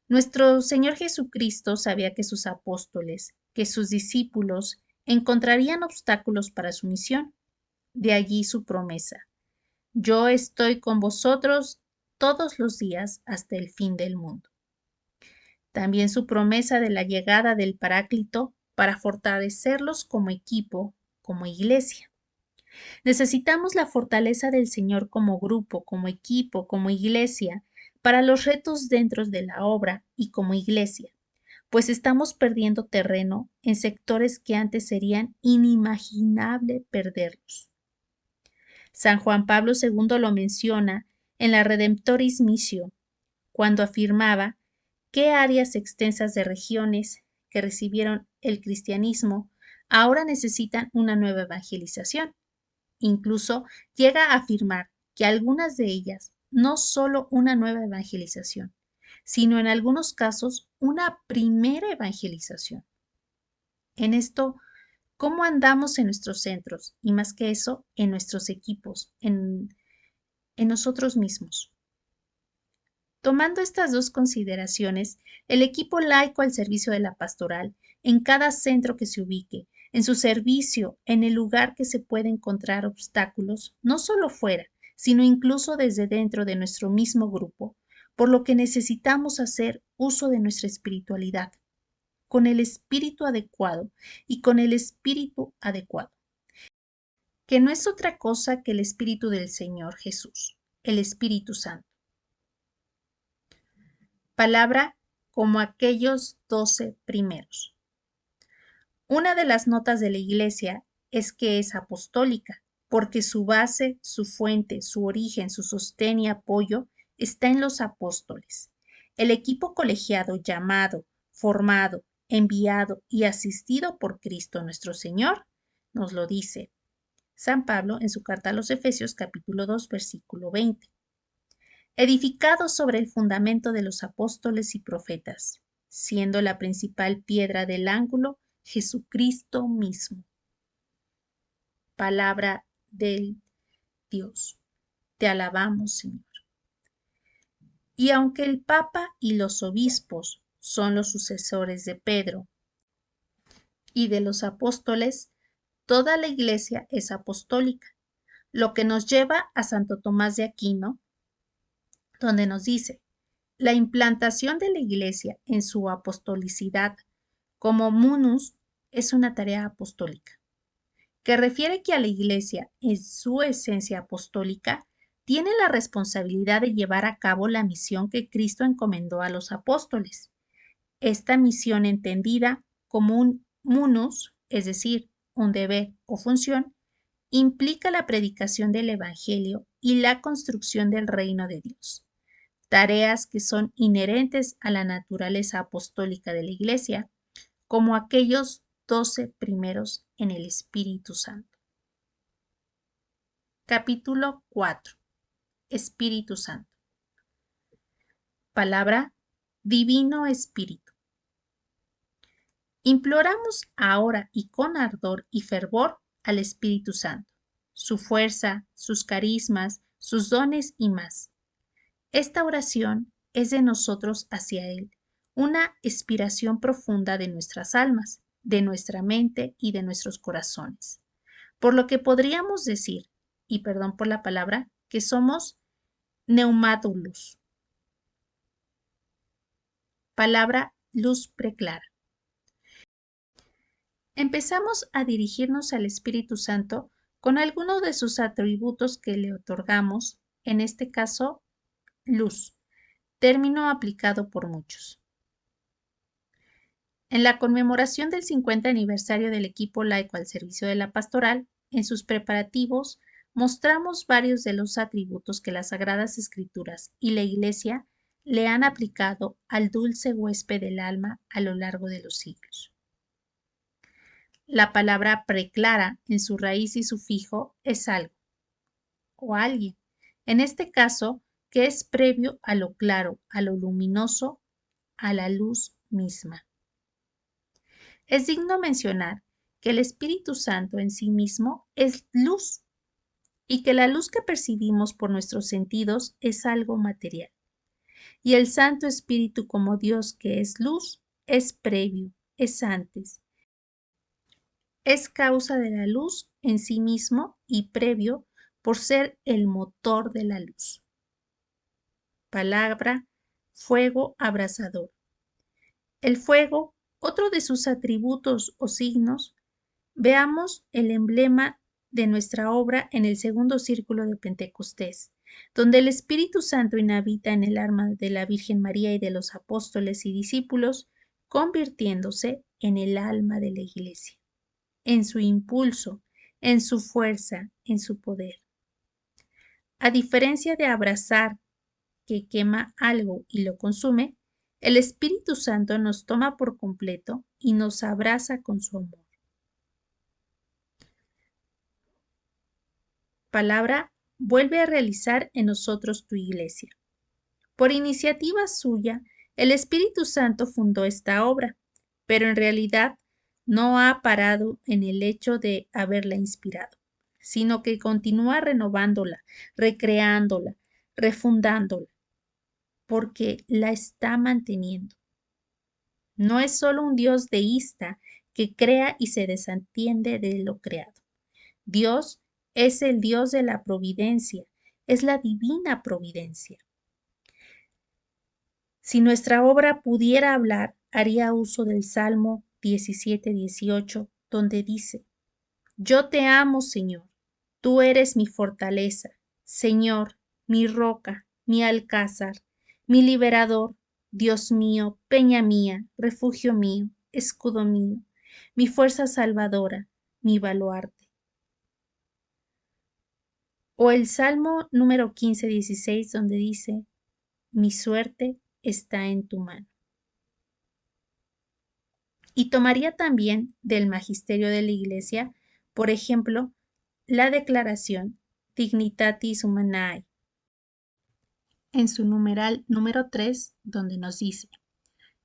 Nuestro Señor Jesucristo sabía que sus apóstoles que sus discípulos encontrarían obstáculos para su misión. De allí su promesa: yo estoy con vosotros todos los días hasta el fin del mundo. También su promesa de la llegada del Paráclito para fortalecerlos como equipo, como iglesia. Necesitamos la fortaleza del Señor como grupo, como equipo, como iglesia, para los retos dentro de la obra y como iglesia, pues estamos perdiendo terreno en sectores que antes serían inimaginable perderlos. San Juan Pablo II lo menciona en la Redemptoris Missio, cuando afirmaba qué áreas extensas de regiones que recibieron el cristianismo ahora necesitan una nueva evangelización. Incluso llega a afirmar que algunas de ellas no solo una nueva evangelización, sino en algunos casos una primera evangelización. En esto, ¿cómo andamos en nuestros centros? Y más que eso, en nuestros equipos, en nosotros mismos. Tomando estas dos consideraciones, el equipo laico al servicio de la pastoral, en cada centro que se ubique, en su servicio, en el lugar que se puede encontrar obstáculos, no solo fuera, sino incluso desde dentro de nuestro mismo grupo, por lo que necesitamos hacer uso de nuestra espiritualidad, con el espíritu adecuado y con el espíritu adecuado, que no es otra cosa que el Espíritu del Señor Jesús, el Espíritu Santo. Palabra como aquellos 12 primeros. Una de las notas de la Iglesia es que es apostólica, porque su base, su fuente, su origen, su sostén y apoyo está en los apóstoles. El equipo colegiado llamado, formado, enviado y asistido por Cristo nuestro Señor, nos lo dice San Pablo en su carta a los Efesios capítulo 2 versículo 20. Edificado sobre el fundamento de los apóstoles y profetas, siendo la principal piedra del ángulo Jesucristo mismo. Palabra del Dios. Te alabamos, Señor. Y aunque el Papa y los obispos son los sucesores de Pedro y de los apóstoles, toda la Iglesia es apostólica, lo que nos lleva a Santo Tomás de Aquino, donde nos dice: la implantación de la Iglesia en su apostolicidad como munus es una tarea apostólica, que refiere que a la Iglesia, en su esencia apostólica, tiene la responsabilidad de llevar a cabo la misión que Cristo encomendó a los apóstoles. Esta misión, entendida como un munus, es decir, un deber o función, implica la predicación del Evangelio y la construcción del reino de Dios, tareas que son inherentes a la naturaleza apostólica de la Iglesia, como aquellos 12 primeros en el Espíritu Santo. Capítulo 4. Espíritu Santo. Palabra: Divino Espíritu. Imploramos ahora y con ardor y fervor al Espíritu Santo, su fuerza, sus carismas, sus dones y más. Esta oración es de nosotros hacia Él, una expiración profunda de nuestras almas, de nuestra mente y de nuestros corazones. Por lo que podríamos decir, y perdón por la palabra, que somos neumátulus. Palabra: luz preclara. Empezamos a dirigirnos al Espíritu Santo con algunos de sus atributos que le otorgamos, en este caso, luz, término aplicado por muchos. En la conmemoración del 50 aniversario del equipo laico al servicio de la pastoral, en sus preparativos, mostramos varios de los atributos que las Sagradas Escrituras y la Iglesia le han aplicado al dulce huésped del alma a lo largo de los siglos. La palabra preclara, en su raíz y sufijo, es algo o alguien, en este caso, que es previo a lo claro, a lo luminoso, a la luz misma. Es digno mencionar que el Espíritu Santo en sí mismo es luz y que la luz que percibimos por nuestros sentidos es algo material. Y el Santo Espíritu como Dios que es luz es previo, es antes, Es causa de la luz en sí mismo y previo por ser el motor de la luz. Palabra, fuego abrasador. El fuego, otro de sus atributos o signos, veamos el emblema de nuestra obra en el segundo círculo de Pentecostés, donde el Espíritu Santo inhabita en el alma de la Virgen María y de los apóstoles y discípulos, convirtiéndose en el alma de la Iglesia, en su impulso, en su fuerza, en su poder. A diferencia de abrazar, que quema algo y lo consume, el Espíritu Santo nos toma por completo y nos abraza con su amor. Palabra, vuelve a realizar en nosotros tu iglesia. Por iniciativa suya, el Espíritu Santo fundó esta obra, pero en realidad no ha parado en el hecho de haberla inspirado, sino que continúa renovándola, recreándola, refundándola, porque la está manteniendo. No es solo un Dios deísta que crea y se desentiende de lo creado. Dios es el Dios de la providencia, es la divina providencia. Si nuestra obra pudiera hablar, haría uso del Salmo 17:18, donde dice: Yo te amo, Señor, tú eres mi fortaleza, Señor, mi roca, mi alcázar, mi liberador, Dios mío, peña mía, refugio mío, escudo mío, mi fuerza salvadora, mi baluarte. O el Salmo número 15:16, donde dice: Mi suerte está en tu mano. Y tomaría también del magisterio de la Iglesia, por ejemplo, la declaración Dignitatis Humanae, en su numeral número 3, donde nos dice: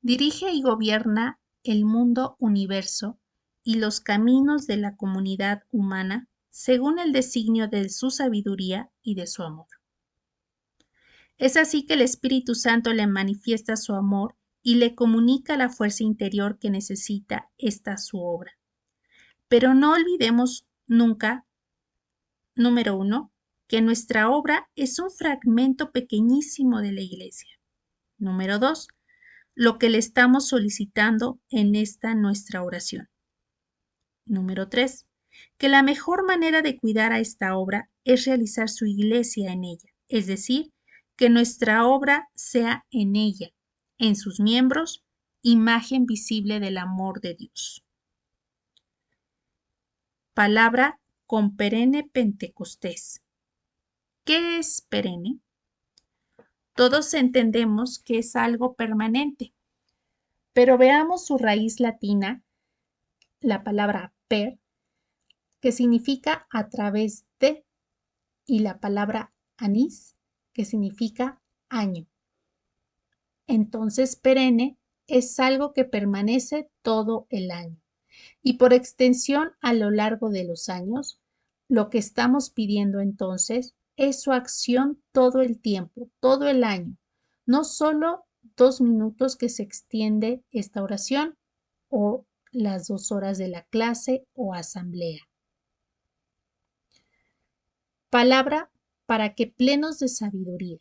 dirige y gobierna el mundo universo y los caminos de la comunidad humana según el designio de su sabiduría y de su amor. Es así que el Espíritu Santo le manifiesta su amor y le comunica la fuerza interior que necesita esta su obra. Pero no olvidemos nunca, número 1, que nuestra obra es un fragmento pequeñísimo de la Iglesia. Número 2, lo que le estamos solicitando en esta nuestra oración. Número 3, que la mejor manera de cuidar a esta obra es realizar su iglesia en ella, es decir, que nuestra obra sea en ella, en sus miembros, imagen visible del amor de Dios. Palabra con perenne Pentecostés. ¿Qué es perenne? Todos entendemos que es algo permanente, pero veamos su raíz latina, la palabra per, que significa a través de, y la palabra anís, que significa año. Entonces, perenne es algo que permanece todo el año. Y por extensión, a lo largo de los años, lo que estamos pidiendo entonces es su acción todo el tiempo, todo el año, no solo 2 minutos que se extiende esta oración o las 2 horas de la clase o asamblea. Palabra para que plenos de sabiduría.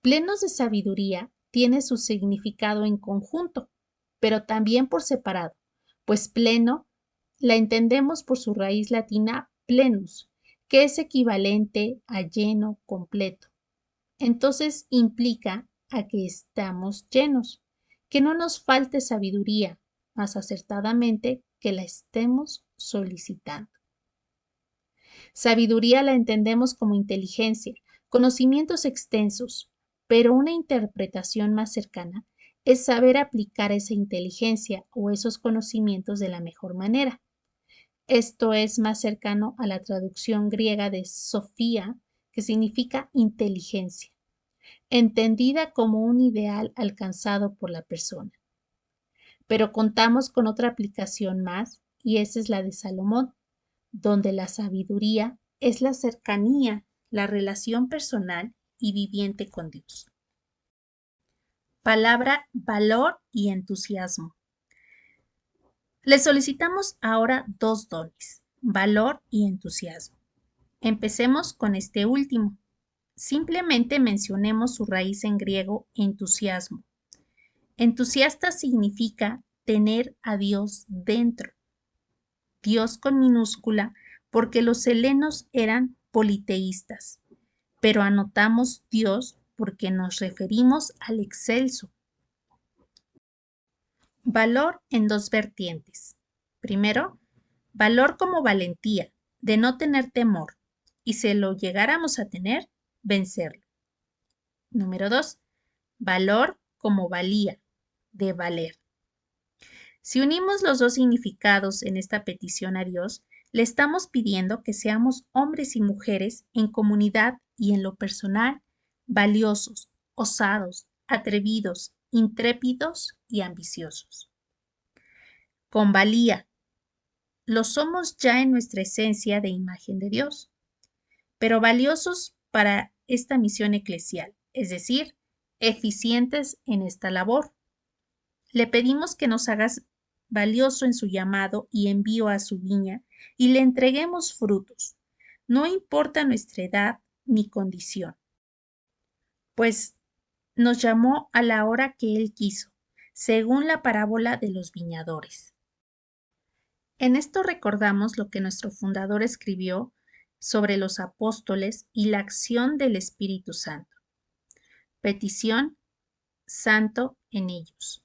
Plenos de sabiduría tiene su significado en conjunto, pero también por separado, pues pleno la entendemos por su raíz latina plenus, que es equivalente a lleno, completo. Entonces implica a que estamos llenos, que no nos falte sabiduría, más acertadamente que la estemos solicitando. Sabiduría la entendemos como inteligencia, conocimientos extensos, pero una interpretación más cercana es saber aplicar esa inteligencia o esos conocimientos de la mejor manera. Esto es más cercano a la traducción griega de Sofía, que significa inteligencia, entendida como un ideal alcanzado por la persona. Pero contamos con otra aplicación más, y esa es la de Salomón, donde la sabiduría es la cercanía, la relación personal y viviente con Dios. Palabra, valor y entusiasmo. Le solicitamos ahora dos dones, valor y entusiasmo. Empecemos con este último. Simplemente mencionemos su raíz en griego entusiasmo. Entusiasta significa tener a Dios dentro. Dios con minúscula porque los helenos eran politeístas, pero anotamos Dios porque nos referimos al excelso. Valor en dos vertientes. Primero, valor como valentía, de no tener temor, y si lo llegáramos a tener, vencerlo. Número 2. Valor como valía, de valer. Si unimos los dos significados en esta petición a Dios, le estamos pidiendo que seamos hombres y mujeres en comunidad y en lo personal, valiosos, osados, atrevidos, intrépidos y ambiciosos. Con valía, lo somos ya en nuestra esencia de imagen de Dios, pero valiosos para esta misión eclesial, es decir, eficientes en esta labor. Le pedimos que nos hagas valioso en su llamado y envío a su viña y le entreguemos frutos. No importa nuestra edad ni condición, pues nos llamó a la hora que Él quiso, según la parábola de los viñadores. En esto recordamos lo que nuestro fundador escribió sobre los apóstoles y la acción del Espíritu Santo. Petición, santo en ellos.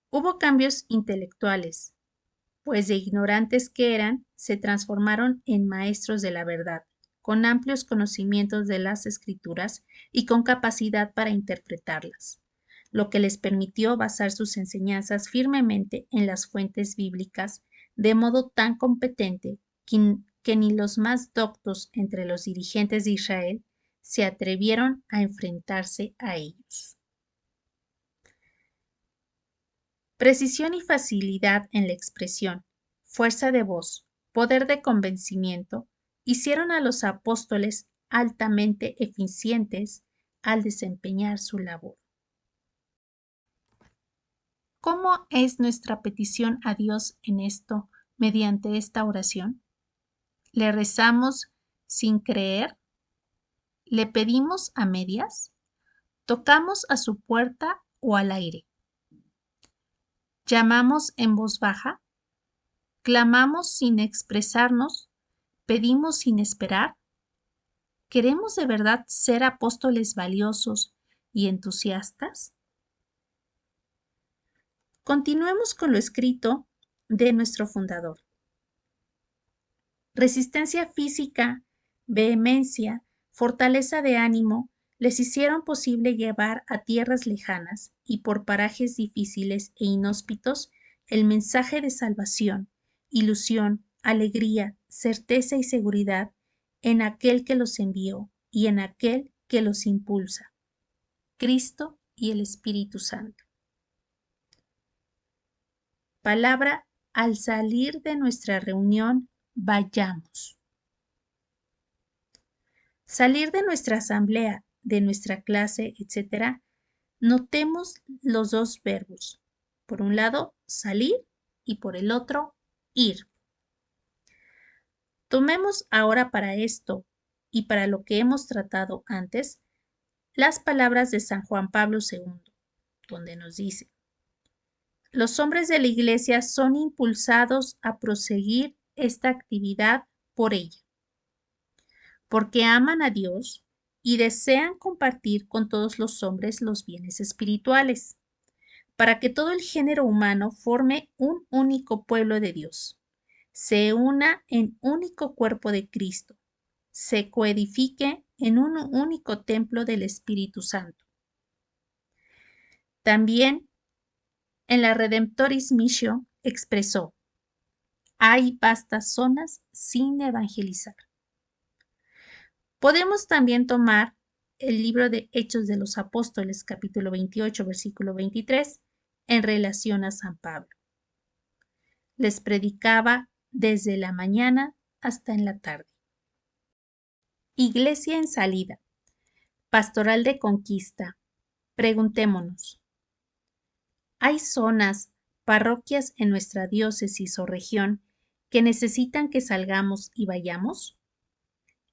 Hubo cambios intelectuales, pues de ignorantes que eran, se transformaron en maestros de la verdad, con amplios conocimientos de las Escrituras y con capacidad para interpretarlas, lo que les permitió basar sus enseñanzas firmemente en las fuentes bíblicas, de modo tan competente que ni los más doctos entre los dirigentes de Israel se atrevieron a enfrentarse a ellos. Precisión y facilidad en la expresión, fuerza de voz, poder de convencimiento, hicieron a los apóstoles altamente eficientes al desempeñar su labor. ¿Cómo es nuestra petición a Dios en esto mediante esta oración? ¿Le rezamos sin creer? ¿Le pedimos a medias? ¿Tocamos a su puerta o al aire? ¿Llamamos en voz baja? ¿Clamamos sin expresarnos? ¿Pedimos sin esperar? ¿Queremos de verdad ser apóstoles valiosos y entusiastas? Continuemos con lo escrito de nuestro fundador. Resistencia física, vehemencia, fortaleza de ánimo les hicieron posible llevar a tierras lejanas y por parajes difíciles e inhóspitos el mensaje de salvación, ilusión, alegría, certeza y seguridad en aquel que los envió y en aquel que los impulsa, Cristo y el Espíritu Santo. Palabra al salir de nuestra reunión, vayamos. Salir de nuestra asamblea, de nuestra clase, etc., notemos los dos verbos. Por un lado, salir y por el otro, ir. Tomemos ahora para esto y para lo que hemos tratado antes, las palabras de San Juan Pablo II, donde nos dice: los hombres de la Iglesia son impulsados a proseguir esta actividad por ella, porque aman a Dios y desean compartir con todos los hombres los bienes espirituales, para que todo el género humano forme un único pueblo de Dios, se una en único cuerpo de Cristo, se coedifique en un único templo del Espíritu Santo. También en la Redemptoris Missio expresó: hay vastas zonas sin evangelizar. Podemos también tomar el libro de Hechos de los Apóstoles, capítulo 28, versículo 23, en relación a San Pablo. Les predicaba desde la mañana hasta en la tarde. Iglesia en salida. Pastoral de conquista. Preguntémonos: ¿hay zonas parroquias en nuestra diócesis o región que necesitan que salgamos y vayamos?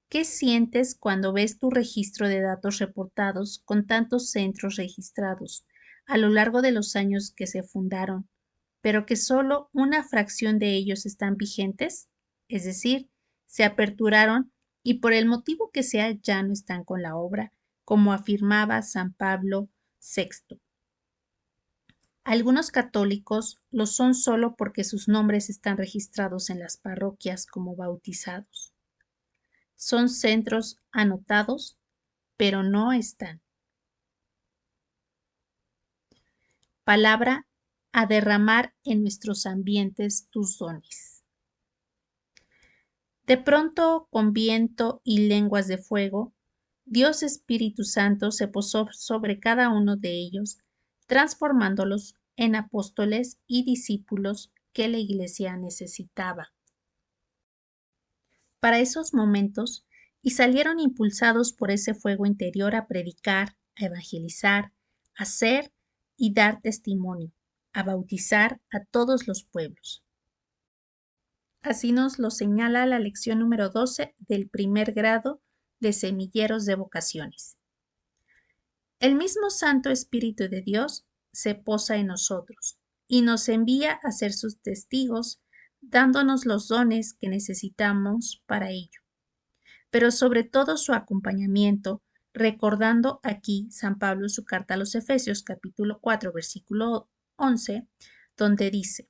¿Qué sientes cuando ves tu registro de datos reportados con tantos centros registrados a lo largo de los años que se fundaron, pero que solo una fracción de ellos están vigentes? Es decir, se aperturaron y por el motivo que sea ya no están con la obra, como afirmaba San Pablo VI. Algunos católicos lo son solo porque sus nombres están registrados en las parroquias como bautizados. Son centros anotados, pero no están. Palabra: a derramar en nuestros ambientes tus dones. De pronto, con viento y lenguas de fuego, Dios Espíritu Santo se posó sobre cada uno de ellos, transformándolos en apóstoles y discípulos que la Iglesia necesitaba para esos momentos, y salieron impulsados por ese fuego interior a predicar, a evangelizar, a hacer y dar testimonio, a bautizar a todos los pueblos. Así nos lo señala la lección número 12 del primer grado de Semilleros de Vocaciones. El mismo Santo Espíritu de Dios se posa en nosotros y nos envía a ser sus testigos, dándonos los dones que necesitamos para ello, pero sobre todo su acompañamiento, recordando aquí San Pablo su carta a los Efesios capítulo 4 versículo 11, donde dice: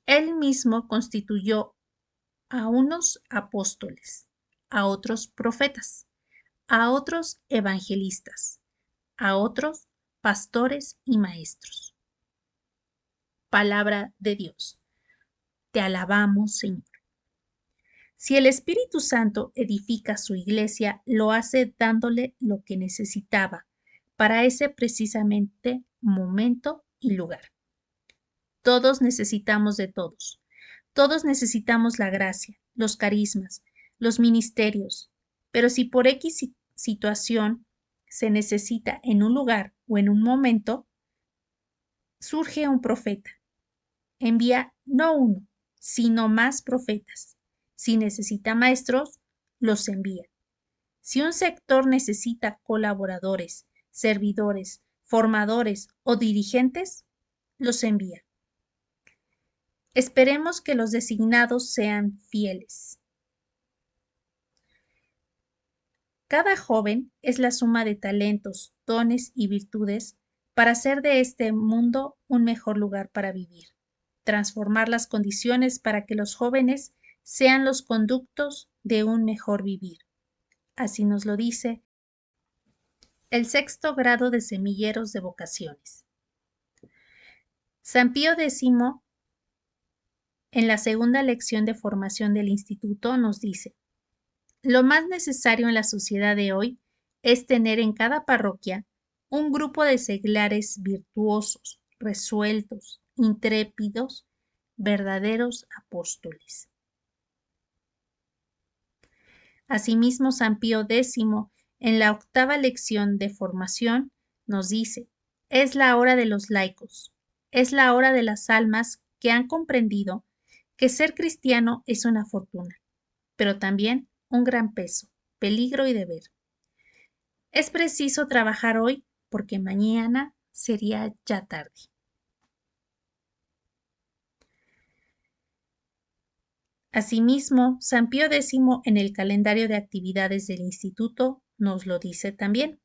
Él mismo constituyó a unos apóstoles, a otros profetas, a otros evangelistas, a otros pastores y maestros. Palabra de Dios. Te alabamos, Señor. Si el Espíritu Santo edifica su iglesia, lo hace dándole lo que necesitaba para ese precisamente momento y lugar. Todos necesitamos de todos. Todos necesitamos la gracia, los carismas, los ministerios, pero si por X situación se necesita en un lugar o en un momento, surge un profeta. Envía no uno, sino más profetas. Si necesita maestros, los envía. Si un sector necesita colaboradores, servidores, formadores o dirigentes, los envía. Esperemos que los designados sean fieles. Cada joven es la suma de talentos, dones y virtudes para hacer de este mundo un mejor lugar para vivir, transformar las condiciones para que los jóvenes sean los conductos de un mejor vivir. Así nos lo dice el sexto grado de Semilleros de Vocaciones. San Pío X, en la segunda lección de formación del Instituto, nos dice: lo más necesario en la sociedad de hoy es tener en cada parroquia un grupo de seglares virtuosos, resueltos, intrépidos, verdaderos apóstoles. Asimismo, San Pío X, en la octava lección de formación, nos dice: es la hora de los laicos, es la hora de las almas que han comprendido que ser cristiano es una fortuna, pero también un gran peso, peligro y deber. Es preciso trabajar hoy porque mañana sería ya tarde. Asimismo, San Pío X en el calendario de actividades del Instituto nos lo dice también.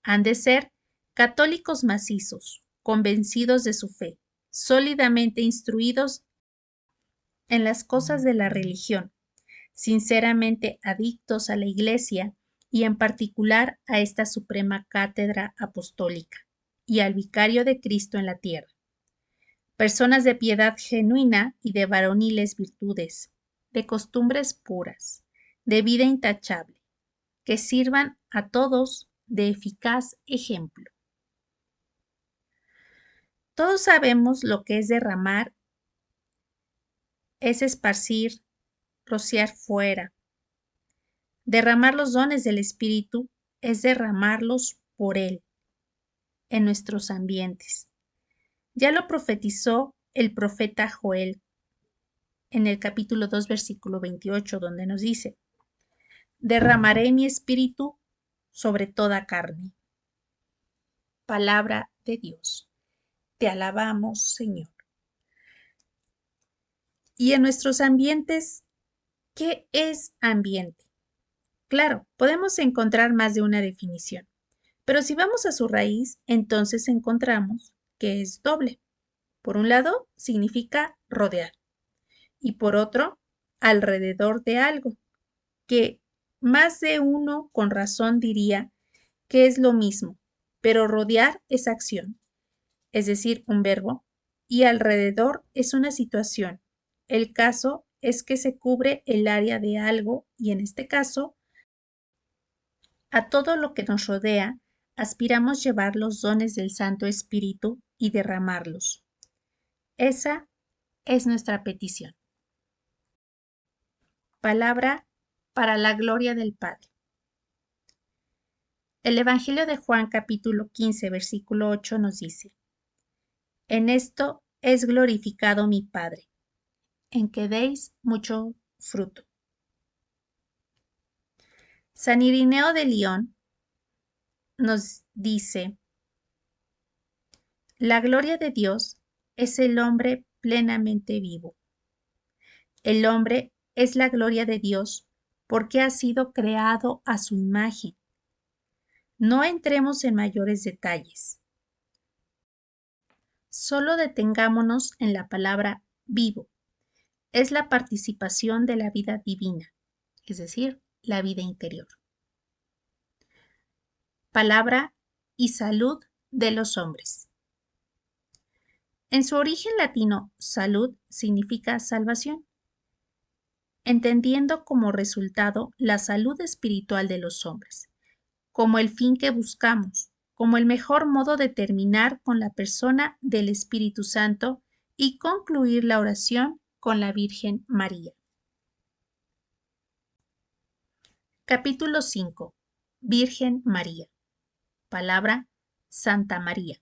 Han de ser católicos macizos, convencidos de su fe, sólidamente instruidos en las cosas de la religión, sinceramente adictos a la Iglesia y en particular a esta suprema cátedra apostólica y al vicario de Cristo en la tierra. Personas de piedad genuina y de varoniles virtudes, de costumbres puras, de vida intachable, que sirvan a todos de eficaz ejemplo. Todos sabemos lo que es derramar, es esparcir, rociar fuera. Derramar los dones del Espíritu es derramarlos por Él en nuestros ambientes. Ya lo profetizó el profeta Joel en el capítulo 2, versículo 28, donde nos dice: derramaré mi espíritu sobre toda carne. Palabra de Dios. Te alabamos, Señor. Y en nuestros ambientes, ¿qué es ambiente? Claro, podemos encontrar más de una definición, pero si vamos a su raíz, entonces encontramos que es doble. Por un lado, significa rodear, y por otro, alrededor de algo, que más de uno con razón diría que es lo mismo, pero rodear es acción, es decir, un verbo, y alrededor es una situación. El caso es que se cubre el área de algo y en este caso, a todo lo que nos rodea, aspiramos llevar los dones del Santo Espíritu y derramarlos. Esa es nuestra petición. Palabra para la gloria del Padre. El Evangelio de Juan capítulo 15, versículo 8 nos dice: en esto es glorificado mi Padre, en que deis mucho fruto. San Irineo de León nos dice: la gloria de Dios es el hombre plenamente vivo. El hombre es la gloria de Dios porque ha sido creado a su imagen. No entremos en mayores detalles. Solo detengámonos en la palabra vivo. Es la participación de la vida divina, es decir, la vida interior. Palabra y salud de los hombres. En su origen latino, salud significa salvación, entendiendo como resultado la salud espiritual de los hombres, como el fin que buscamos, como el mejor modo de terminar con la persona del Espíritu Santo y concluir la oración con la Virgen María. Capítulo 5. Virgen María. Palabra Santa María.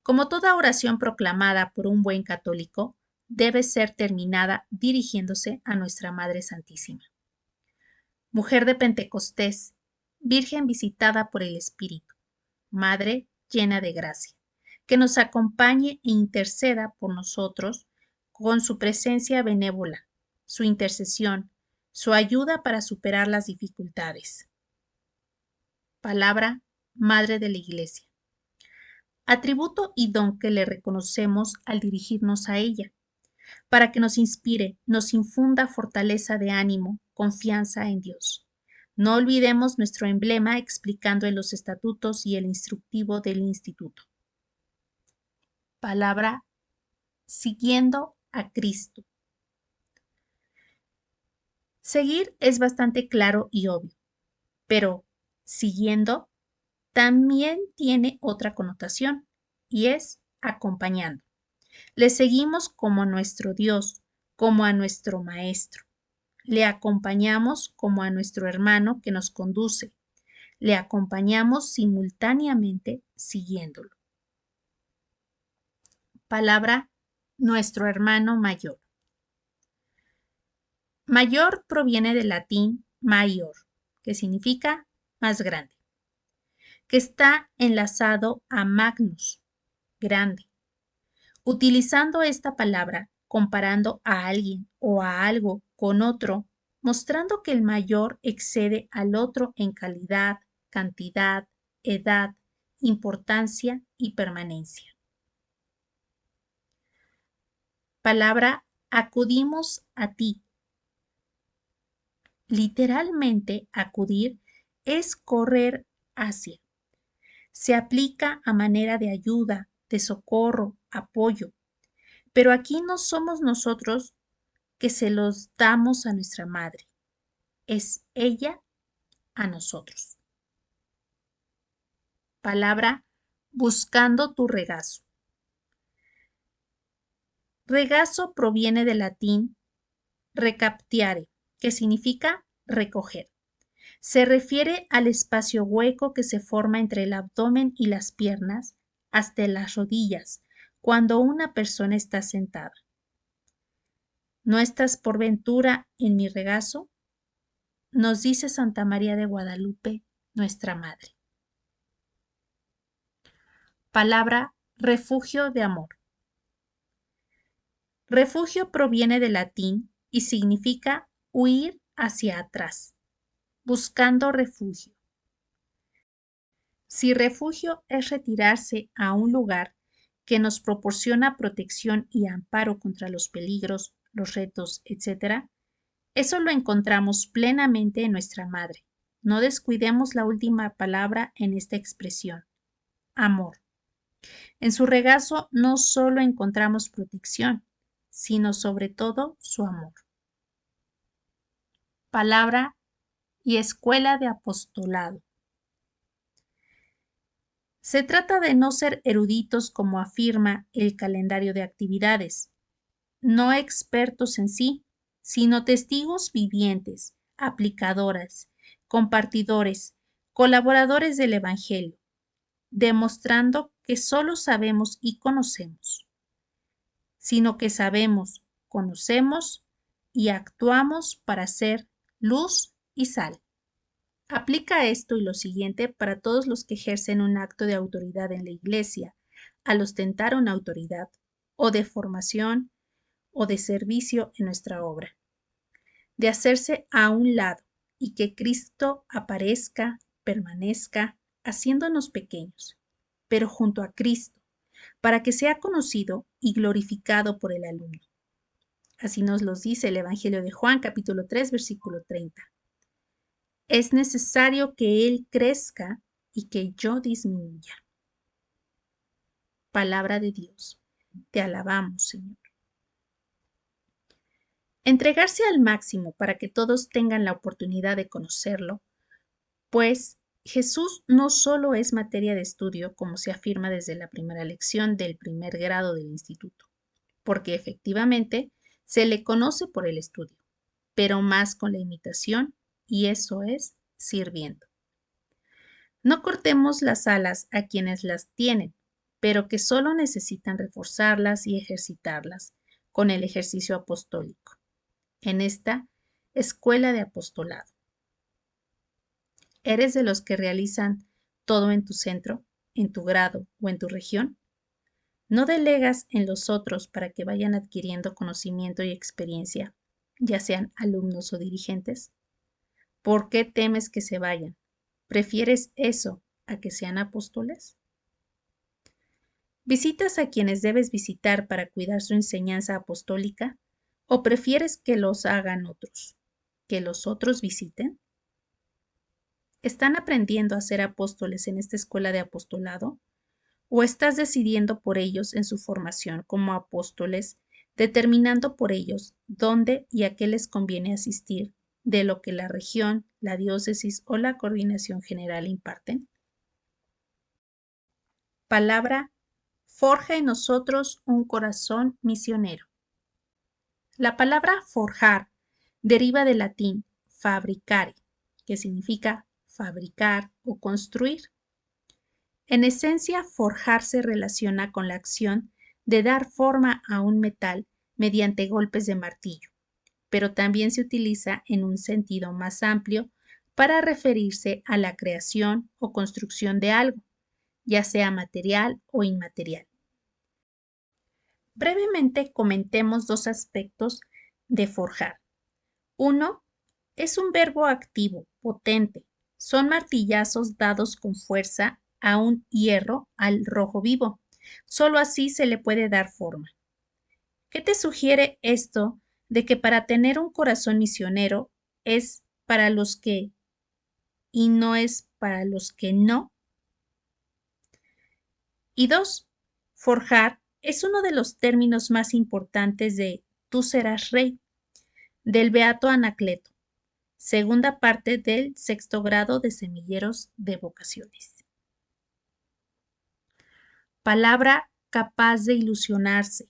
Como toda oración proclamada por un buen católico, debe ser terminada dirigiéndose a nuestra Madre Santísima. Mujer de Pentecostés, Virgen visitada por el Espíritu, Madre llena de gracia, que nos acompañe e interceda por nosotros con su presencia benévola, su intercesión, su ayuda para superar las dificultades. Palabra Madre de la Iglesia. Atributo y don que le reconocemos al dirigirnos a ella, para que nos inspire, nos infunda fortaleza de ánimo, confianza en Dios. No olvidemos nuestro emblema explicando en los estatutos y el instructivo del instituto. Palabra siguiendo a Cristo. Seguir es bastante claro y obvio, pero siguiendo también tiene otra connotación y es acompañando. Le seguimos como a nuestro Dios, como a nuestro Maestro. Le acompañamos como a nuestro hermano que nos conduce. Le acompañamos simultáneamente siguiéndolo. Palabra nuestro hermano mayor. Mayor proviene del latín maior, que significa más grande, que está enlazado a magnus, grande. Utilizando esta palabra, comparando a alguien o a algo con otro, mostrando que el mayor excede al otro en calidad, cantidad, edad, importancia y permanencia. Palabra acudimos a ti. Literalmente, acudir es correr hacia. Se aplica a manera de ayuda, de socorro, apoyo. Pero aquí no somos nosotros que se los damos a nuestra madre. Es ella a nosotros. Palabra buscando tu regazo. Regazo proviene del latín recaptiare, que significa recoger. Se refiere al espacio hueco que se forma entre el abdomen y las piernas hasta las rodillas, cuando una persona está sentada. ¿No estás por ventura en mi regazo? Nos dice Santa María de Guadalupe, nuestra Madre. Palabra refugio de amor. Refugio proviene del latín y significa huir hacia atrás, buscando refugio. Si refugio es retirarse a un lugar que nos proporciona protección y amparo contra los peligros, los retos, etc., eso lo encontramos plenamente en nuestra Madre. No descuidemos la última palabra en esta expresión, amor. En su regazo no solo encontramos protección, sino sobre todo su amor. Palabra y escuela de apostolado. Se trata de no ser eruditos como afirma el calendario de actividades, no expertos en sí, sino testigos vivientes, aplicadoras, compartidores, colaboradores del Evangelio, demostrando que solo sabemos y conocemos, sino que sabemos, conocemos y actuamos para ser luz y sal. Aplica esto y lo siguiente para todos los que ejercen un acto de autoridad en la Iglesia, al ostentar una autoridad, o de formación, o de servicio en nuestra obra. De hacerse a un lado y que Cristo aparezca, permanezca, haciéndonos pequeños, pero junto a Cristo, para que sea conocido y glorificado por el alumno. Así nos los dice el Evangelio de Juan, capítulo 3, versículo 30. Es necesario que Él crezca y que yo disminuya. Palabra de Dios. Te alabamos, Señor. Entregarse al máximo para que todos tengan la oportunidad de conocerlo, pues Jesús no solo es materia de estudio, como se afirma desde la primera lección del primer grado del instituto, porque efectivamente se le conoce por el estudio, pero más con la imitación, y eso es sirviendo. No cortemos las alas a quienes las tienen, pero que solo necesitan reforzarlas y ejercitarlas con el ejercicio apostólico, en esta escuela de apostolado. ¿Eres de los que realizan todo en tu centro, en tu grado o en tu región? ¿No delegas en los otros para que vayan adquiriendo conocimiento y experiencia, ya sean alumnos o dirigentes? ¿Por qué temes que se vayan? ¿Prefieres eso a que sean apóstoles? ¿Visitas a quienes debes visitar para cuidar su enseñanza apostólica? ¿O prefieres que los hagan otros? ¿Que los otros visiten? ¿Están aprendiendo a ser apóstoles en esta escuela de apostolado? ¿O estás decidiendo por ellos en su formación como apóstoles, determinando por ellos dónde y a qué les conviene asistir de lo que la región, la diócesis o la coordinación general imparten? Palabra, forja en nosotros un corazón misionero. La palabra forjar deriva del latín fabricare, que significa fabricar o construir. En esencia, forjar se relaciona con la acción de dar forma a un metal mediante golpes de martillo, pero también se utiliza en un sentido más amplio para referirse a la creación o construcción de algo, ya sea material o inmaterial. Brevemente comentemos dos aspectos de forjar. Uno, es un verbo activo, potente. Son martillazos dados con fuerza a un hierro al rojo vivo. Solo así se le puede dar forma. ¿Qué te sugiere esto de que para tener un corazón misionero es para los que y no es para los que no? Y dos, forjar es uno de los términos más importantes de Tú serás rey, del beato Anacleto, segunda parte del sexto grado de Semilleros de Vocaciones. Palabra capaz de ilusionarse.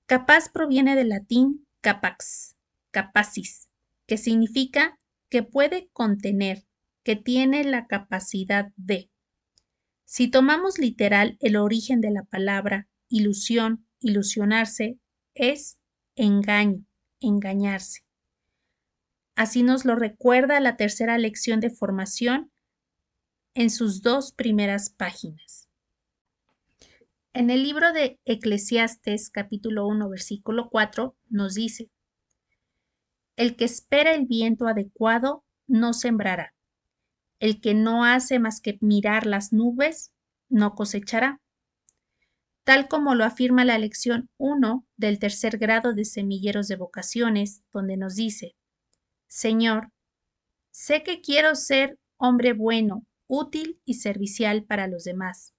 Capaz proviene del latín capax, capacis, que significa que puede contener, que tiene la capacidad de. Si tomamos literal el origen de la palabra ilusión, ilusionarse, es engaño, engañarse. Así nos lo recuerda la tercera lección de formación en sus 2 primeras páginas. En el libro de Eclesiastes, capítulo 1, versículo 4, nos dice: el que espera el viento adecuado no sembrará. El que no hace más que mirar las nubes no cosechará. Tal como lo afirma la lección 1 del tercer grado de Semilleros de Vocaciones, donde nos dice: Señor, sé que quiero ser hombre bueno, útil y servicial para los demás.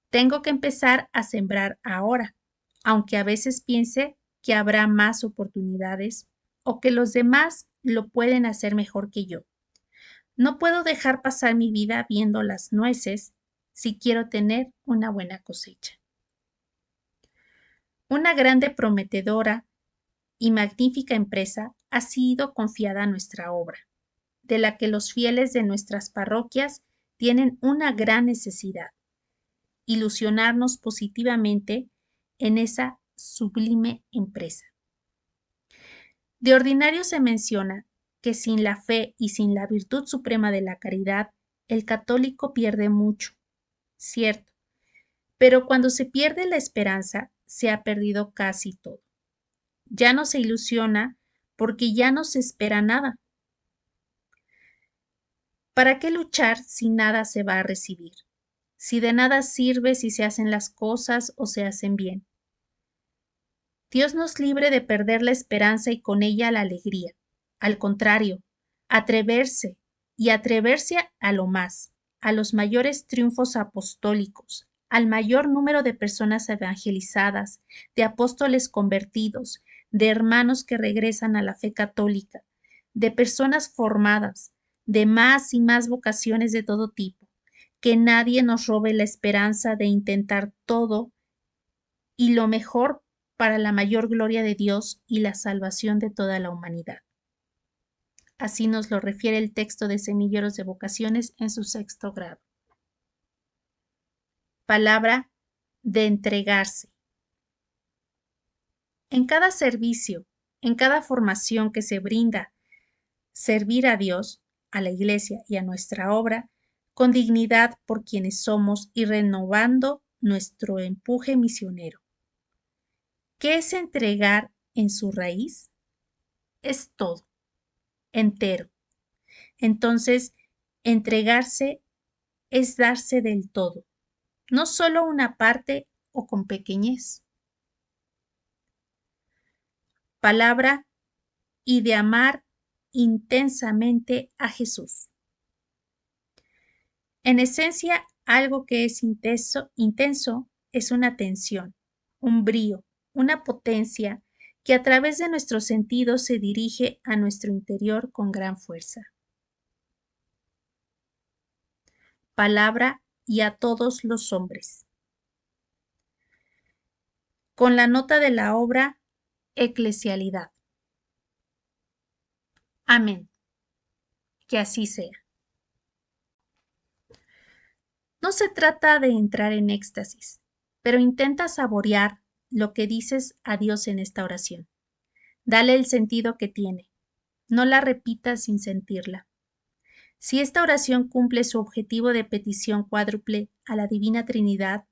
Tengo que empezar a sembrar ahora, aunque a veces piense que habrá más oportunidades o que los demás lo pueden hacer mejor que yo. No puedo dejar pasar mi vida viendo las nueces si quiero tener una buena cosecha. Una grande, prometedora y magnífica empresa ha sido confiada a nuestra obra, de la que los fieles de nuestras parroquias tienen una gran necesidad: ilusionarnos positivamente en esa sublime empresa. De ordinario se menciona que sin la fe y sin la virtud suprema de la caridad, el católico pierde mucho, cierto, pero cuando se pierde la esperanza, se ha perdido casi todo. Ya no se ilusiona porque ya no se espera nada. ¿Para qué luchar si nada se va a recibir? Si de nada sirve si se hacen las cosas o se hacen bien. Dios nos libre de perder la esperanza y con ella la alegría. Al contrario, atreverse y atreverse a lo más, a los mayores triunfos apostólicos, al mayor número de personas evangelizadas, de apóstoles convertidos, de hermanos que regresan a la fe católica, de personas formadas, de más y más vocaciones de todo tipo. Que nadie nos robe la esperanza de intentar todo y lo mejor para la mayor gloria de Dios y la salvación de toda la humanidad. Así nos lo refiere el texto de Semilleros de Vocaciones en su 6º grado. Palabra de entregarse. En cada servicio, en cada formación que se brinda, servir a Dios, a la Iglesia y a nuestra obra, con dignidad por quienes somos y renovando nuestro empuje misionero. ¿Qué es entregar en su raíz? Es todo, entero. Entonces, entregarse es darse del todo, no solo una parte o con pequeñez. Palabra y de amar intensamente a Jesús. En esencia, algo que es intenso es una tensión, un brío, una potencia que a través de nuestros sentidos se dirige a nuestro interior con gran fuerza. Palabra y a todos los hombres. Con la nota de la obra Eclesialidad. Amén. Que así sea. No se trata de entrar en éxtasis, pero intenta saborear lo que dices a Dios en esta oración. Dale el sentido que tiene. No la repitas sin sentirla. Si esta oración cumple su objetivo de petición cuádruple a la Divina Trinidad,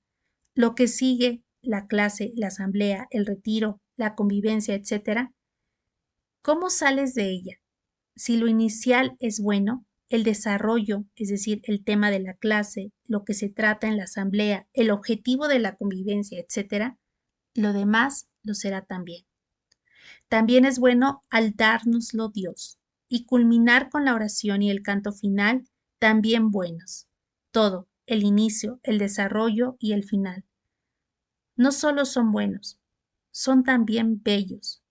lo que sigue, la clase, la asamblea, el retiro, la convivencia, etc., ¿cómo sales de ella? Si lo inicial es bueno, el desarrollo, es decir, el tema de la clase, lo que se trata en la asamblea, el objetivo de la convivencia, etc., lo demás lo será también. También es bueno al dárnoslo Dios y culminar con la oración y el canto final, también buenos. Todo, el inicio, el desarrollo y el final. No solo son buenos, son también bellos.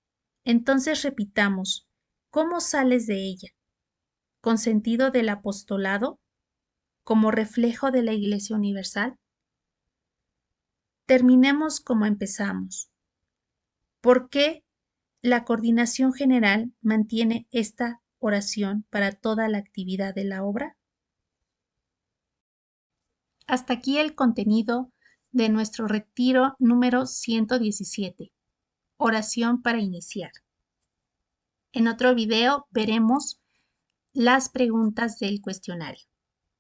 Entonces repitamos, ¿cómo sales de ella? ¿Con sentido del apostolado? ¿Como reflejo de la Iglesia Universal? Terminemos como empezamos. ¿Por qué la Coordinación General mantiene esta oración para toda la actividad de la obra? Hasta aquí el contenido de nuestro retiro número 117. Oración para iniciar. En otro video veremos las preguntas del cuestionario.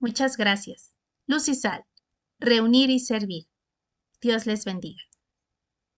Muchas gracias. Luz y Sal. Reunir y servir. Dios les bendiga.